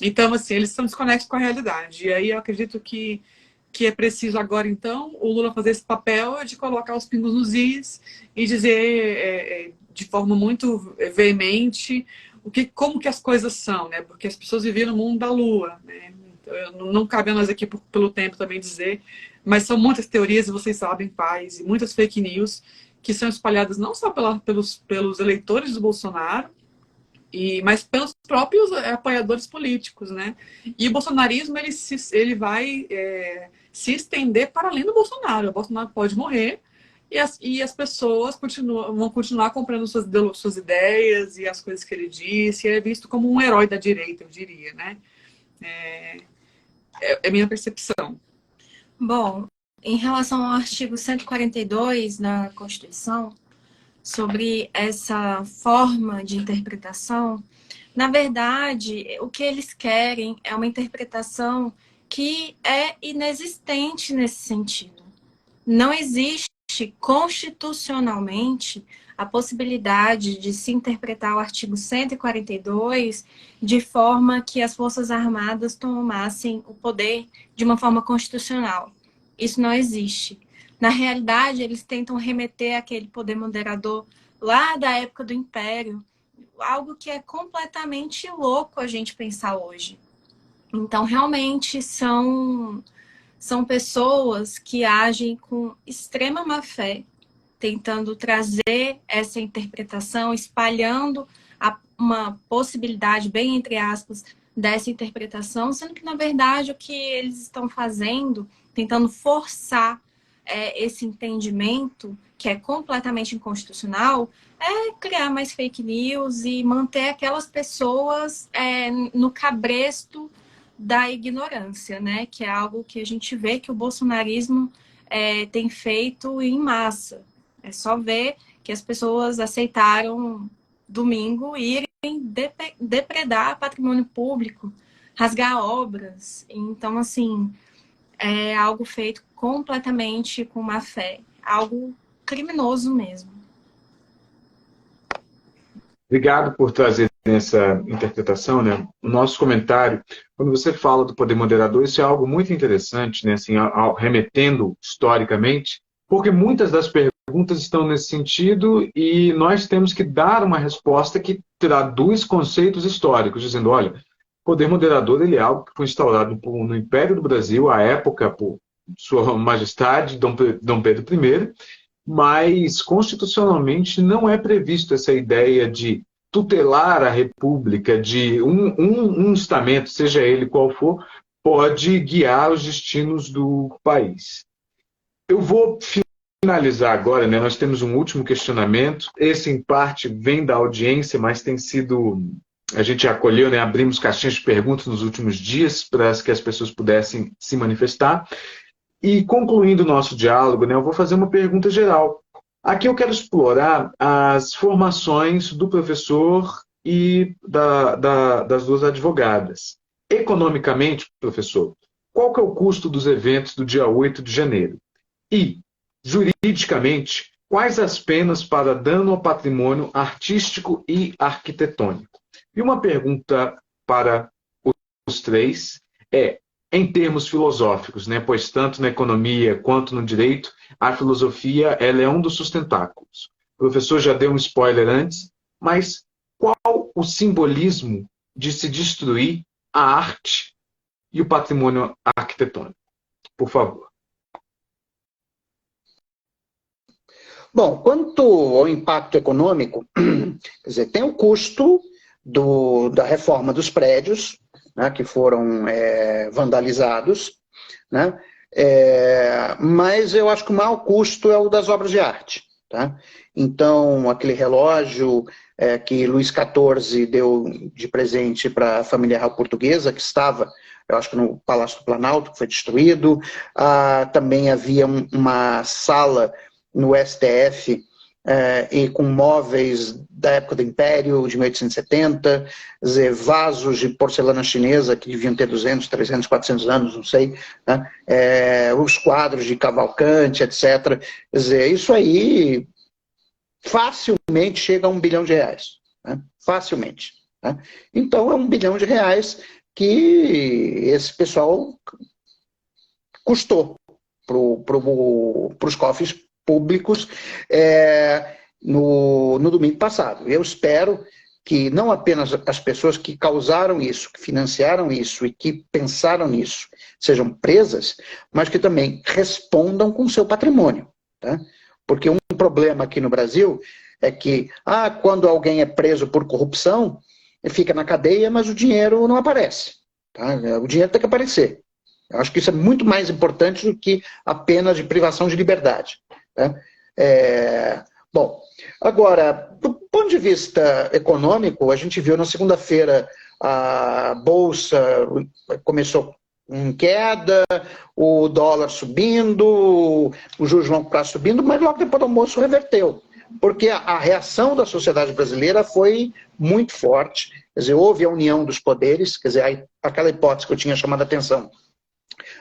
Então, assim, eles são desconexos com a realidade. E aí eu acredito que é preciso agora, então, o Lula fazer esse papel de colocar os pingos nos is e dizer de forma muito veemente como que as coisas são, né? Porque as pessoas viviam no mundo da lua, né? Não cabe a nós aqui, pelo tempo, também dizer, mas são muitas teorias, e vocês sabem quais, e muitas fake news que são espalhadas não só pelos eleitores do Bolsonaro, mas pelos próprios apoiadores políticos, né? E o bolsonarismo, ele vai se estender para além do Bolsonaro. O Bolsonaro pode morrer e as pessoas vão continuar comprando suas ideias e as coisas que ele disse, e é visto como um herói da direita, eu diria, né? É minha percepção. Bom, em relação ao artigo 142 da Constituição, sobre essa forma de interpretação, na verdade, o que eles querem é uma interpretação que é inexistente nesse sentido. Não existe constitucionalmente a possibilidade de se interpretar o artigo 142 de forma que as Forças Armadas tomassem o poder de uma forma constitucional. Isso não existe. Na realidade, eles tentam remeter aquele poder moderador lá da época do Império, algo que é completamente louco a gente pensar hoje. Então, realmente, são pessoas que agem com extrema má-fé, tentando trazer essa interpretação, espalhando uma possibilidade, bem entre aspas, dessa interpretação, sendo que, na verdade, o que eles estão fazendo, tentando forçar esse entendimento, que é completamente inconstitucional, é criar mais fake news e manter aquelas pessoas no cabresto da ignorância, né? Que é algo que a gente vê que o bolsonarismo tem feito em massa. É só ver que as pessoas aceitaram domingo irem depredar patrimônio público, rasgar obras. Então, assim, é algo feito completamente com má fé, algo criminoso mesmo. Obrigado por trazer essa interpretação, né? O nosso comentário, quando você fala do poder moderador, isso é algo muito interessante, né? Assim, remetendo historicamente, porque muitas das perguntas estão nesse sentido e nós temos que dar uma resposta que traduz conceitos históricos, dizendo, olha, o poder moderador ele é algo que foi instaurado no Império do Brasil, à época, por Sua Majestade Dom Pedro I, mas constitucionalmente não é previsto essa ideia de tutelar a República, de um estamento, seja ele qual for, pode guiar os destinos do país. Eu vou finalizar agora, né? Nós temos um último questionamento. Esse, em parte, vem da audiência, mas tem sido... A gente acolheu, né? Abrimos caixinhas de perguntas nos últimos dias para que as pessoas pudessem se manifestar. E concluindo o nosso diálogo, né, eu vou fazer uma pergunta geral. Aqui eu quero explorar as formações do professor e das duas advogadas. Economicamente, professor, qual que é o custo dos eventos do dia 8 de janeiro? E, juridicamente, quais as penas para dano ao patrimônio artístico e arquitetônico? E uma pergunta para os três é, em termos filosóficos, né? Pois tanto na economia quanto no direito, a filosofia ela é um dos sustentáculos. O professor já deu um spoiler antes, mas qual o simbolismo de se destruir a arte e o patrimônio arquitetônico? Por favor. Bom, quanto ao impacto econômico, quer dizer, tem o custo da reforma dos prédios, né, que foram vandalizados, né, mas eu acho que o maior custo é o das obras de arte. Tá? Então, aquele relógio que Luís XIV deu de presente para a família real portuguesa, que estava, eu acho que no Palácio do Planalto, que foi destruído. Também havia uma sala no STF e com móveis da época do Império, de 1870, dizer, vasos de porcelana chinesa que deviam ter 200, 300, 400 anos, não sei, né? Os quadros de Cavalcante, etc. Quer dizer, isso aí facilmente chega a R$1 bilhão, né? Facilmente. Né? Então, é R$1 bilhão que esse pessoal custou para os cofres públicos no domingo passado. Eu espero que não apenas as pessoas que causaram isso, que financiaram isso e que pensaram nisso sejam presas, mas que também respondam com seu patrimônio. Tá? Porque um problema aqui no Brasil é que quando alguém é preso por corrupção, ele fica na cadeia, mas o dinheiro não aparece. Tá? O dinheiro tem que aparecer. Eu acho que isso é muito mais importante do que a pena de privação de liberdade. Tá? Bom, agora, do ponto de vista econômico, a gente viu na segunda-feira a Bolsa começou em queda, o dólar subindo, o juros de longo prazo subindo, mas logo depois do almoço reverteu. Porque a reação da sociedade brasileira foi muito forte, quer dizer, houve a união dos poderes, quer dizer, aquela hipótese que eu tinha chamado a atenção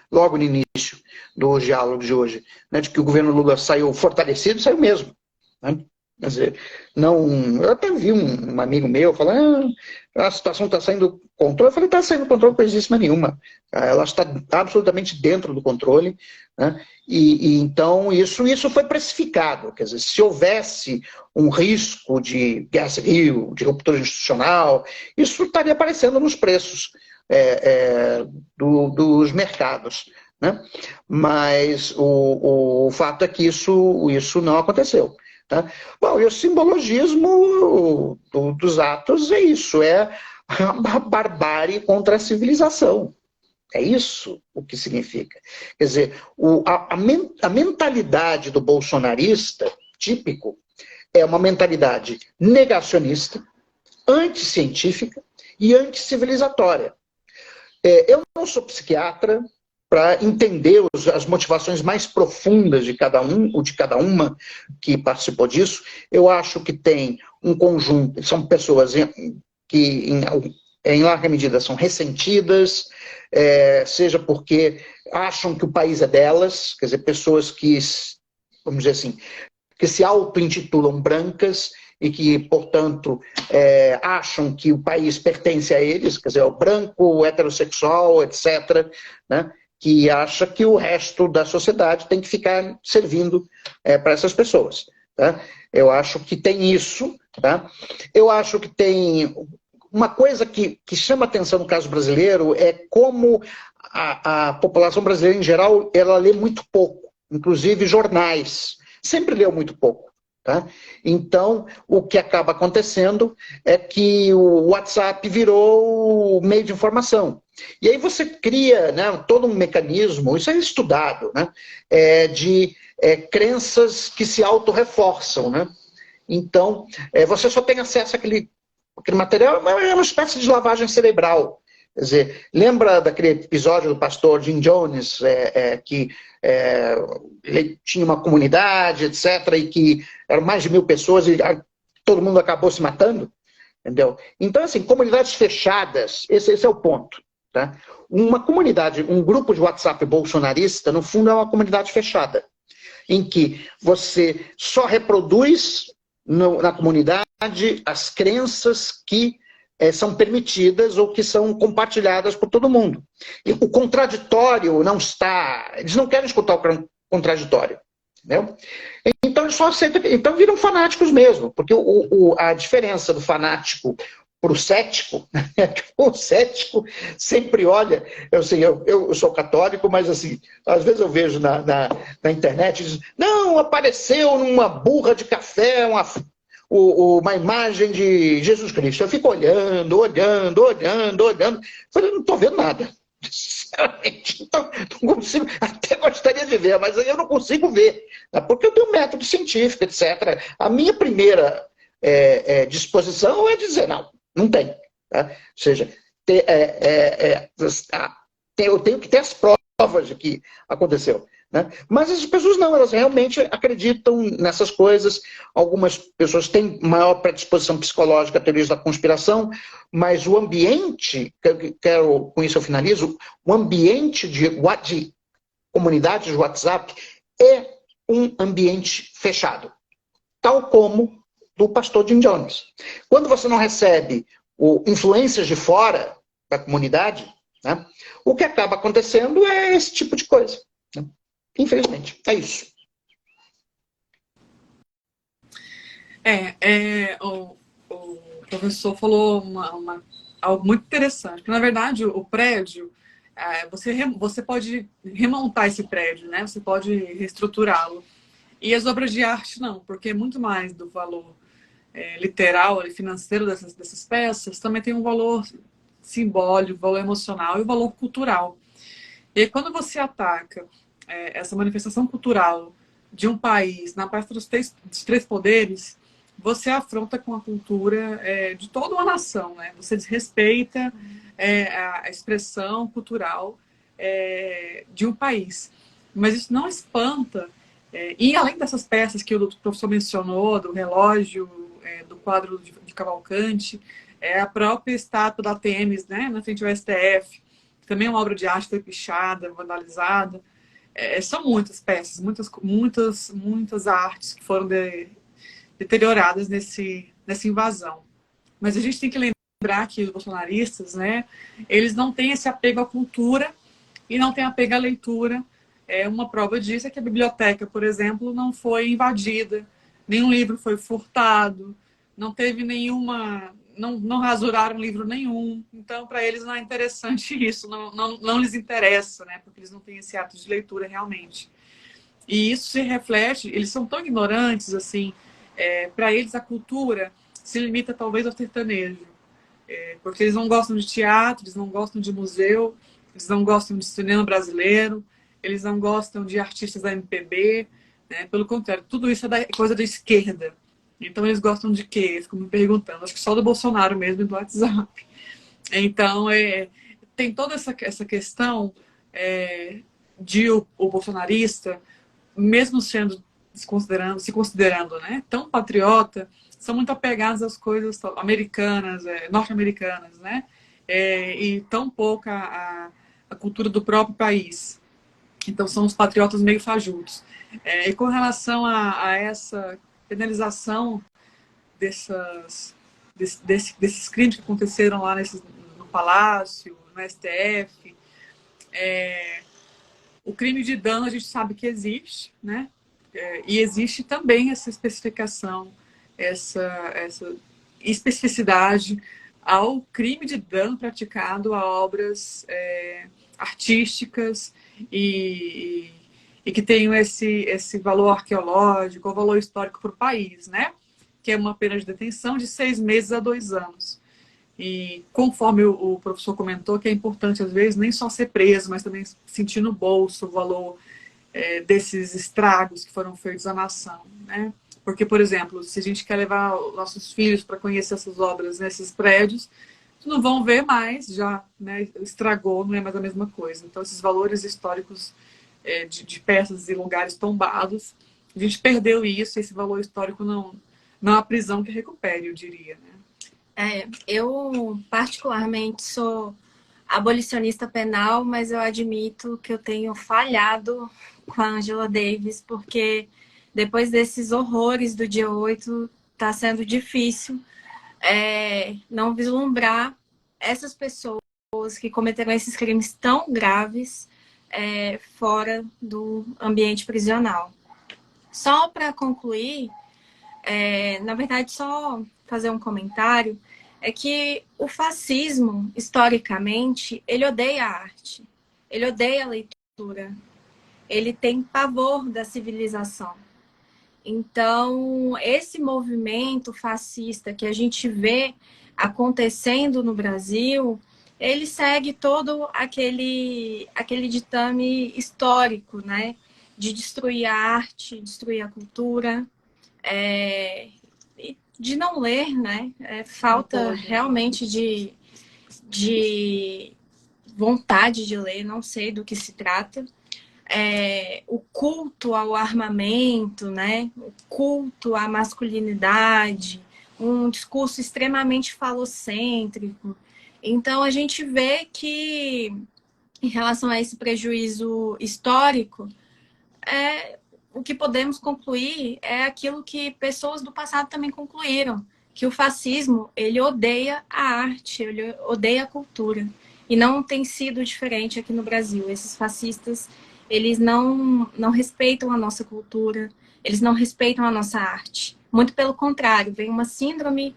logo no início do diálogo de hoje, né, de que o governo Lula saiu fortalecido, saiu mesmo. Né? Quer dizer, não, eu até vi um amigo meu falando, a situação está saindo do controle. Eu falei, está saindo do controle coisíssima nenhuma. Ela está absolutamente dentro do controle. Né? E então isso foi precificado. Quer dizer, se houvesse um risco de guerra civil, de ruptura institucional, isso estaria aparecendo nos preços dos mercados. Né? Mas o fato é que isso não aconteceu. Tá? Bom, e o simbologismo dos atos é isso, é a barbárie contra a civilização. É isso o que significa. Quer dizer, a mentalidade do bolsonarista, típico, é uma mentalidade negacionista, anticientífica e anticivilizatória. Eu não sou psiquiatra para entender as motivações mais profundas de cada um, ou de cada uma que participou disso. Eu acho que tem um conjunto, são pessoas que, em larga medida, são ressentidas, seja porque acham que o país é delas, quer dizer, pessoas que, vamos dizer assim, que se auto-intitulam brancas e que, portanto, acham que o país pertence a eles, quer dizer, o branco, o heterossexual, etc., né? Que acha que o resto da sociedade tem que ficar servindo para essas pessoas. Tá? Eu acho que tem isso. Tá? Eu acho que tem uma coisa que chama atenção no caso brasileiro é como a população brasileira, em geral, ela lê muito pouco, inclusive jornais. Sempre leu muito pouco. Tá? Então, o que acaba acontecendo é que o WhatsApp virou o meio de informação. E aí você cria, né, todo um mecanismo, isso é estudado, né, de crenças que se auto-reforçam. Né? Então, você só tem acesso àquele material, é uma espécie de lavagem cerebral. Quer dizer, lembra daquele episódio do pastor Jim Jones, que ele tinha uma comunidade, etc., e que eram mais de 1000 pessoas e todo mundo acabou se matando? Entendeu? Então, assim, comunidades fechadas, esse é o ponto. Tá? Uma comunidade, um grupo de WhatsApp bolsonarista, no fundo, é uma comunidade fechada, em que você só reproduz na comunidade as crenças que são permitidas ou que são compartilhadas por todo mundo. E o contraditório não está... Eles não querem escutar o contraditório. Entendeu? Então, eles só aceitam... Então, viram fanáticos mesmo, porque a diferença do fanático para o cético, o cético sempre olha... Eu sou católico, mas assim, às vezes eu vejo na internet, diz, não, apareceu numa burra de café uma imagem de Jesus Cristo. Eu fico olhando. Falei, não estou vendo nada. Sinceramente, não consigo, até gostaria de ver, mas eu não consigo ver. Porque eu tenho um método científico, etc. A minha primeira disposição é dizer, não tem. Tá? Ou seja, eu tenho que ter as provas de que aconteceu. Né? Mas as pessoas não, elas realmente acreditam nessas coisas. Algumas pessoas têm maior predisposição psicológica a teorias da conspiração, mas o ambiente, com isso eu finalizo, o ambiente de comunidades de WhatsApp é um ambiente fechado, tal como do pastor Jim Jones. Quando você não recebe influências de fora da comunidade, né, o que acaba acontecendo é esse tipo de coisa. Né? Infelizmente, é isso. O professor falou algo muito interessante. Na verdade, o prédio, você pode remontar esse prédio, né? Você pode reestruturá-lo. E as obras de arte não, porque muito mais do valor literal e financeiro dessas peças também tem um valor simbólico, valor emocional e o valor cultural. E aí, quando você ataca essa manifestação cultural de um país, na Praça dos Três Poderes, você afronta com a cultura de toda uma nação, né? Você desrespeita a expressão cultural de um país. Mas isso não espanta. E além dessas peças que o professor mencionou, do relógio, do quadro de Cavalcante, a própria estátua da Tênis, né, na frente do STF, que também é uma obra de arte, foi pichada, vandalizada. São muitas peças, muitas artes que foram deterioradas nessa invasão. Mas a gente tem que lembrar que os bolsonaristas, né, eles não têm esse apego à cultura e não têm apego à leitura. Uma prova disso é que a biblioteca, por exemplo, não foi invadida, nenhum livro foi furtado, não teve nenhuma... Não rasuraram livro nenhum. Então, para eles não é interessante isso, não lhes interessa, né, porque eles não têm esse hábito de leitura realmente. E isso se reflete, eles são tão ignorantes, assim, para eles a cultura se limita talvez ao sertanejo, porque eles não gostam de teatro, eles não gostam de museu, eles não gostam de cinema brasileiro, eles não gostam de artistas da MPB, né? Pelo contrário, tudo isso é coisa da esquerda. Então eles gostam de quê? Eles ficam me perguntando, acho que só do Bolsonaro mesmo e do WhatsApp. Então, tem toda essa questão de o bolsonarista, mesmo se considerando, né, tão patriota, são muito apegados às coisas americanas, norte-americanas, né, e tão pouco a cultura do próprio país. Então são os patriotas meio fajutos. E com relação a essa penalização desses crimes que aconteceram lá no Palácio, no STF, o crime de dano a gente sabe que existe, né? E existe também essa especificação, essa especificidade ao crime de dano praticado a obras artísticas e que tenham esse valor arqueológico, ou valor histórico para o país, né? Que é uma pena de detenção de 6 meses a 2 anos. E conforme o professor comentou, que é importante, às vezes, nem só ser preso, mas também sentir no bolso o valor desses estragos que foram feitos à nação, né? Porque, por exemplo, se a gente quer levar nossos filhos para conhecer essas obras nesses prédios, não vão ver mais, já, né, estragou, não é mais a mesma coisa. Então, esses valores históricos de peças e lugares tombados, a gente perdeu isso, e esse valor histórico não há prisão que recupere, eu diria, né? Eu particularmente sou abolicionista penal, mas eu admito que eu tenho falhado com a Angela Davis, porque depois desses horrores do dia 8, está sendo difícil não vislumbrar essas pessoas que cometeram esses crimes tão graves fora do ambiente prisional. Só para concluir, na verdade, só fazer um comentário, é que o fascismo, historicamente, ele odeia a arte, ele odeia a leitura, ele tem pavor da civilização. Então, esse movimento fascista que a gente vê acontecendo no Brasil, ele segue todo aquele ditame histórico, né? De destruir a arte, destruir a cultura, de não ler, né? Falta realmente de vontade de ler, não sei do que se trata. O culto ao armamento, né? O culto à masculinidade, um discurso extremamente falocêntrico. Então, a gente vê que, em relação a esse prejuízo histórico, o que podemos concluir é aquilo que pessoas do passado também concluíram, que o fascismo, ele odeia a arte, ele odeia a cultura. E não tem sido diferente aqui no Brasil. Esses fascistas, eles não respeitam a nossa cultura, eles não respeitam a nossa arte. Muito pelo contrário, vem uma síndrome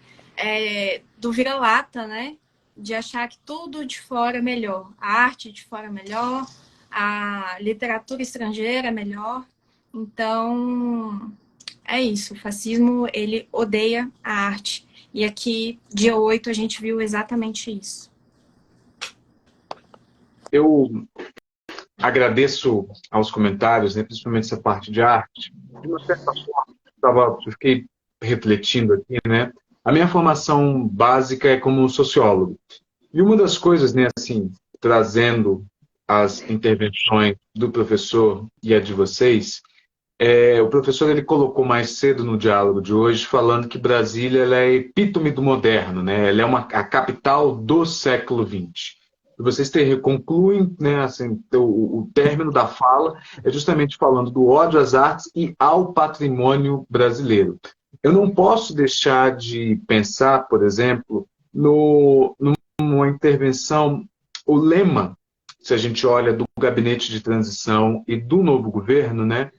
do vira-lata, né? De achar que tudo de fora é melhor. A arte de fora é melhor, a literatura estrangeira é melhor. Então, é isso. O fascismo, ele odeia a arte. E aqui, dia 8, a gente viu exatamente isso. Eu agradeço aos comentários, né, principalmente essa parte de arte. De uma certa forma, eu fiquei refletindo aqui, né? A minha formação básica é como sociólogo. E uma das coisas, né, assim, trazendo as intervenções do professor e a de vocês, o professor ele colocou mais cedo no diálogo de hoje, falando que Brasília ela é epítome do moderno, né? Ela é a capital do século XX. E vocês concluem, né, assim, o término da fala é justamente falando do ódio às artes e ao patrimônio brasileiro. Eu não posso deixar de pensar, por exemplo, numa intervenção, o lema, se a gente olha do gabinete de transição e do novo governo, né,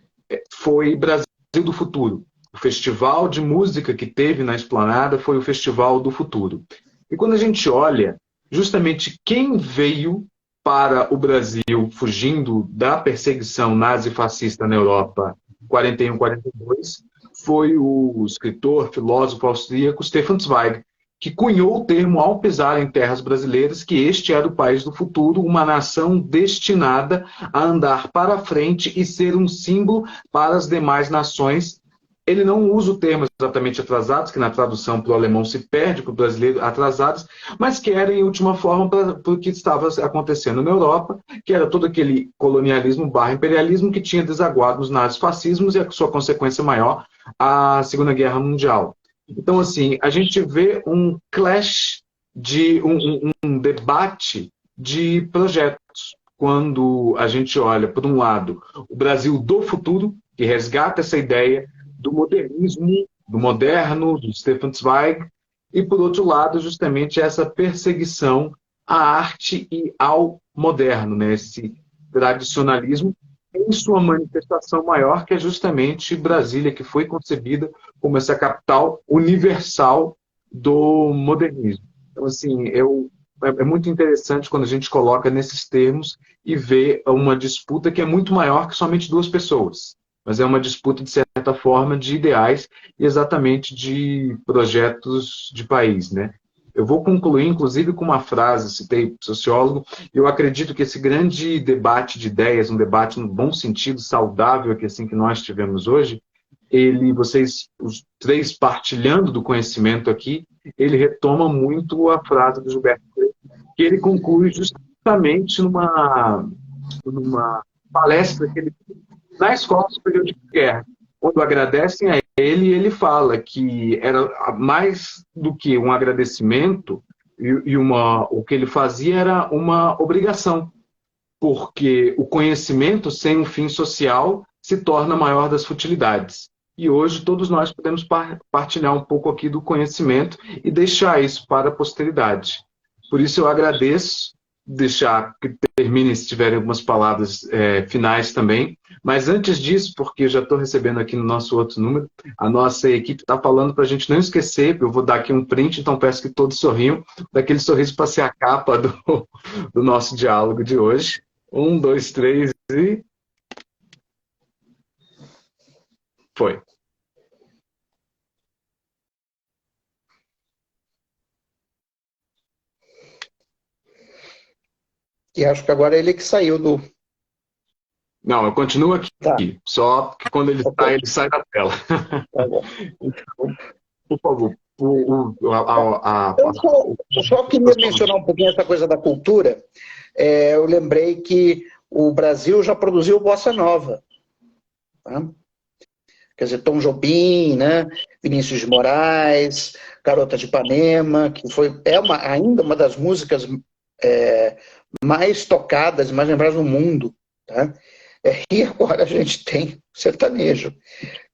foi Brasil do Futuro. O festival de música que teve na Esplanada foi o Festival do Futuro. E quando a gente olha, justamente quem veio para o Brasil fugindo da perseguição nazi-fascista na Europa 41-42 foi o escritor, filósofo austríaco Stefan Zweig, que cunhou o termo ao pisar em terras brasileiras que este era o país do futuro, uma nação destinada a andar para frente e ser um símbolo para as demais nações. Ele não usa o termo exatamente atrasados, que na tradução para o alemão se perde para o brasileiro atrasados, mas que era, em última forma, para o que estava acontecendo na Europa, que era todo aquele colonialismo / imperialismo que tinha desaguado nos nazifascismos e a sua consequência maior, a Segunda Guerra Mundial. Então, assim, a gente vê um clash, um debate de projetos. Quando a gente olha, por um lado, o Brasil do futuro, que resgata essa ideia do modernismo, do moderno, do Stefan Zweig, e, por outro lado, justamente essa perseguição à arte e ao moderno, né? Esse tradicionalismo em sua manifestação maior, que é justamente Brasília, que foi concebida como essa capital universal do modernismo. Então, assim, é muito interessante quando a gente coloca nesses termos e vê uma disputa que é muito maior que somente duas pessoas, mas é uma disputa, de certa forma, de ideais e exatamente de projetos de país, né? Eu vou concluir, inclusive, com uma frase, citei sociólogo, eu acredito que esse grande debate de ideias, um debate no bom sentido, saudável, que assim que nós tivemos hoje, vocês, os três partilhando do conhecimento aqui, ele retoma muito a frase do Gilberto Freire, que ele conclui justamente numa palestra que ele na Escola Superior de Guerra, quando agradecem a ele, ele fala que era mais do que um agradecimento, o que ele fazia era uma obrigação, porque o conhecimento sem um fim social se torna a maior das futilidades. E hoje todos nós podemos partilhar um pouco aqui do conhecimento e deixar isso para a posteridade. Por isso eu agradeço, deixar que termine se tiverem algumas palavras finais também. Mas antes disso, porque eu já estou recebendo aqui no nosso outro número, a nossa equipe está falando para a gente não esquecer, eu vou dar aqui um print, então peço que todos sorriam, daquele sorriso para ser a capa do nosso diálogo de hoje. 1, 2, 3 e... Foi. E acho que agora é ele que saiu do... Não, eu continuo aqui, Tá. Só que quando ele sai, ele sai da tela. Tá bom. Então, por favor. Eu só queria mencionar um pouquinho essa coisa da cultura. Eu lembrei que o Brasil já produziu bossa nova. Tá? Quer dizer, Tom Jobim, né? Vinícius de Moraes, Garota de Ipanema, que ainda uma das músicas mais tocadas, mais lembradas no mundo. Tá? E agora a gente tem sertanejo,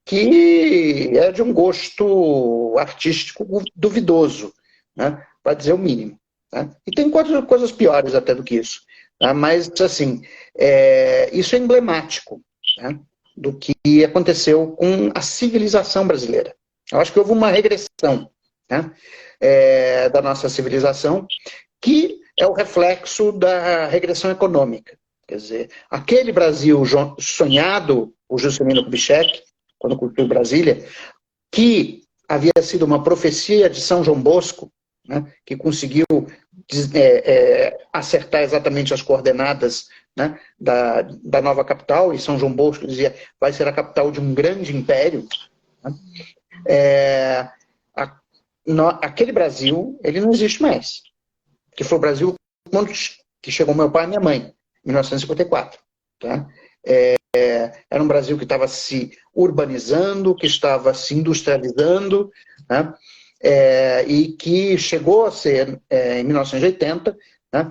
que é de um gosto artístico duvidoso, né? Para dizer o mínimo. Tá? E tem coisas piores até do que isso. Tá? Mas, assim, isso é emblemático, tá? Do que aconteceu com a civilização brasileira. Eu acho que houve uma regressão, tá? Da nossa civilização, que é o reflexo da regressão econômica. Quer dizer, aquele Brasil sonhado, o Juscelino Kubitschek, quando construiu Brasília, que havia sido uma profecia de São João Bosco, né, que conseguiu acertar exatamente as coordenadas né, da nova capital, e São João Bosco dizia vai ser a capital de um grande império, né? Aquele Brasil, ele não existe mais. Que foi o Brasil quando que chegou meu pai e minha mãe, em 1954. Tá? Era um Brasil que estava se urbanizando, que estava se industrializando, né? E que chegou a ser, em 1980, né,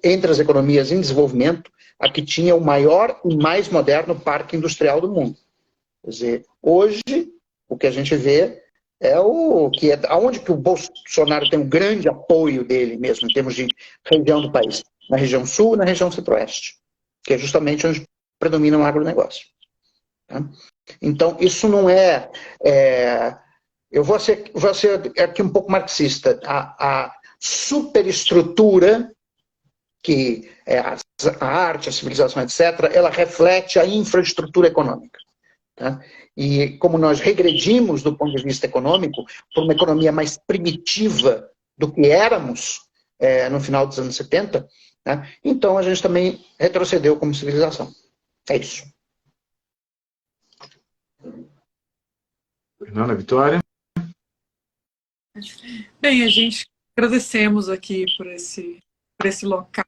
entre as economias em desenvolvimento, a que tinha o maior e mais moderno parque industrial do mundo. Quer dizer, hoje, o que a gente vê aonde que o Bolsonaro tem um grande apoio dele mesmo, em termos de região do país. Na região sul e na região centro-oeste, que é justamente onde predomina o agronegócio. Tá? Então, isso não eu vou ser aqui um pouco marxista. A superestrutura, que é a arte, a civilização, etc., ela reflete a infraestrutura econômica. Tá? E como nós regredimos do ponto de vista econômico por uma economia mais primitiva do que éramos no final dos anos 70, né? Então a gente também retrocedeu como civilização. É isso. Fernanda, Vitória? Bem, a gente agradecemos aqui por esse local,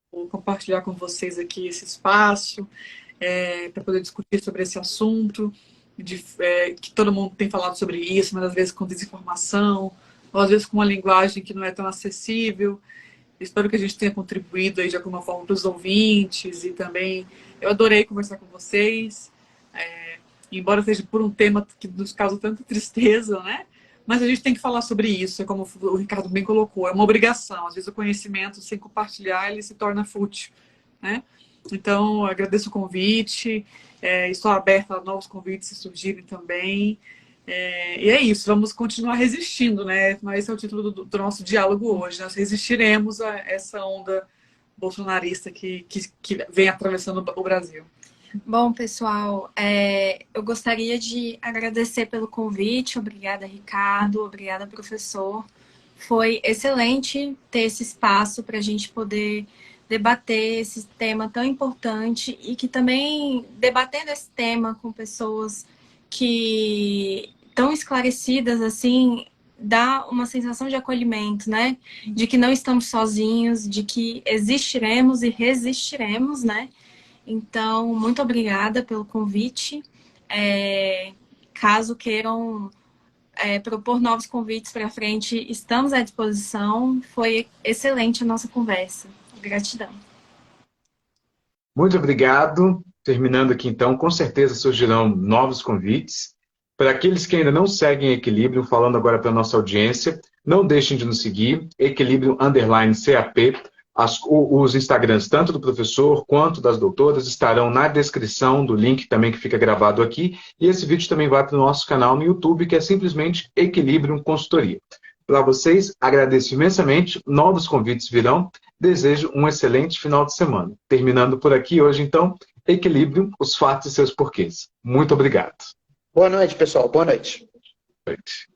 por compartilhar com vocês aqui esse espaço, para poder discutir sobre esse assunto, que todo mundo tem falado sobre isso, mas às vezes com desinformação, ou às vezes com uma linguagem que não é tão acessível. Espero que a gente tenha contribuído aí de alguma forma para os ouvintes, e também eu adorei conversar com vocês, embora seja por um tema que nos causa tanta tristeza, né? Mas a gente tem que falar sobre isso, como o Ricardo bem colocou, é uma obrigação. Às vezes o conhecimento, sem compartilhar, ele se torna fútil, né? Então, agradeço o convite, estou aberta a novos convites se surgirem também. E é isso, vamos continuar resistindo, né? Mas esse é o título do nosso diálogo hoje. Nós resistiremos a essa onda bolsonarista que vem atravessando o Brasil. Bom, pessoal, eu gostaria de agradecer pelo convite. Obrigada, Ricardo. Obrigada, professor. Foi excelente ter esse espaço para a gente poder debater esse tema tão importante, e que também, debatendo esse tema com pessoas que tão esclarecidas assim, dá uma sensação de acolhimento, né? De que não estamos sozinhos, de que existiremos e resistiremos, né? Então, muito obrigada pelo convite. Caso queiram propor novos convites para frente, estamos à disposição. Foi excelente a nossa conversa. Gratidão. Muito obrigado. Terminando aqui, então, com certeza surgirão novos convites. Para aqueles que ainda não seguem Equilibrium, falando agora para a nossa audiência, não deixem de nos seguir, Equilibrium_CAP. Os Instagrams, tanto do professor quanto das doutoras, estarão na descrição do link também que fica gravado aqui. E esse vídeo também vai para o nosso canal no YouTube, que é simplesmente Equilibrium Consultoria. Para vocês, agradeço imensamente. Novos convites virão. Desejo um excelente final de semana. Terminando por aqui hoje, então, Equilibrium, os fatos e seus porquês. Muito obrigado. Boa noite, pessoal. Boa noite. Boa noite.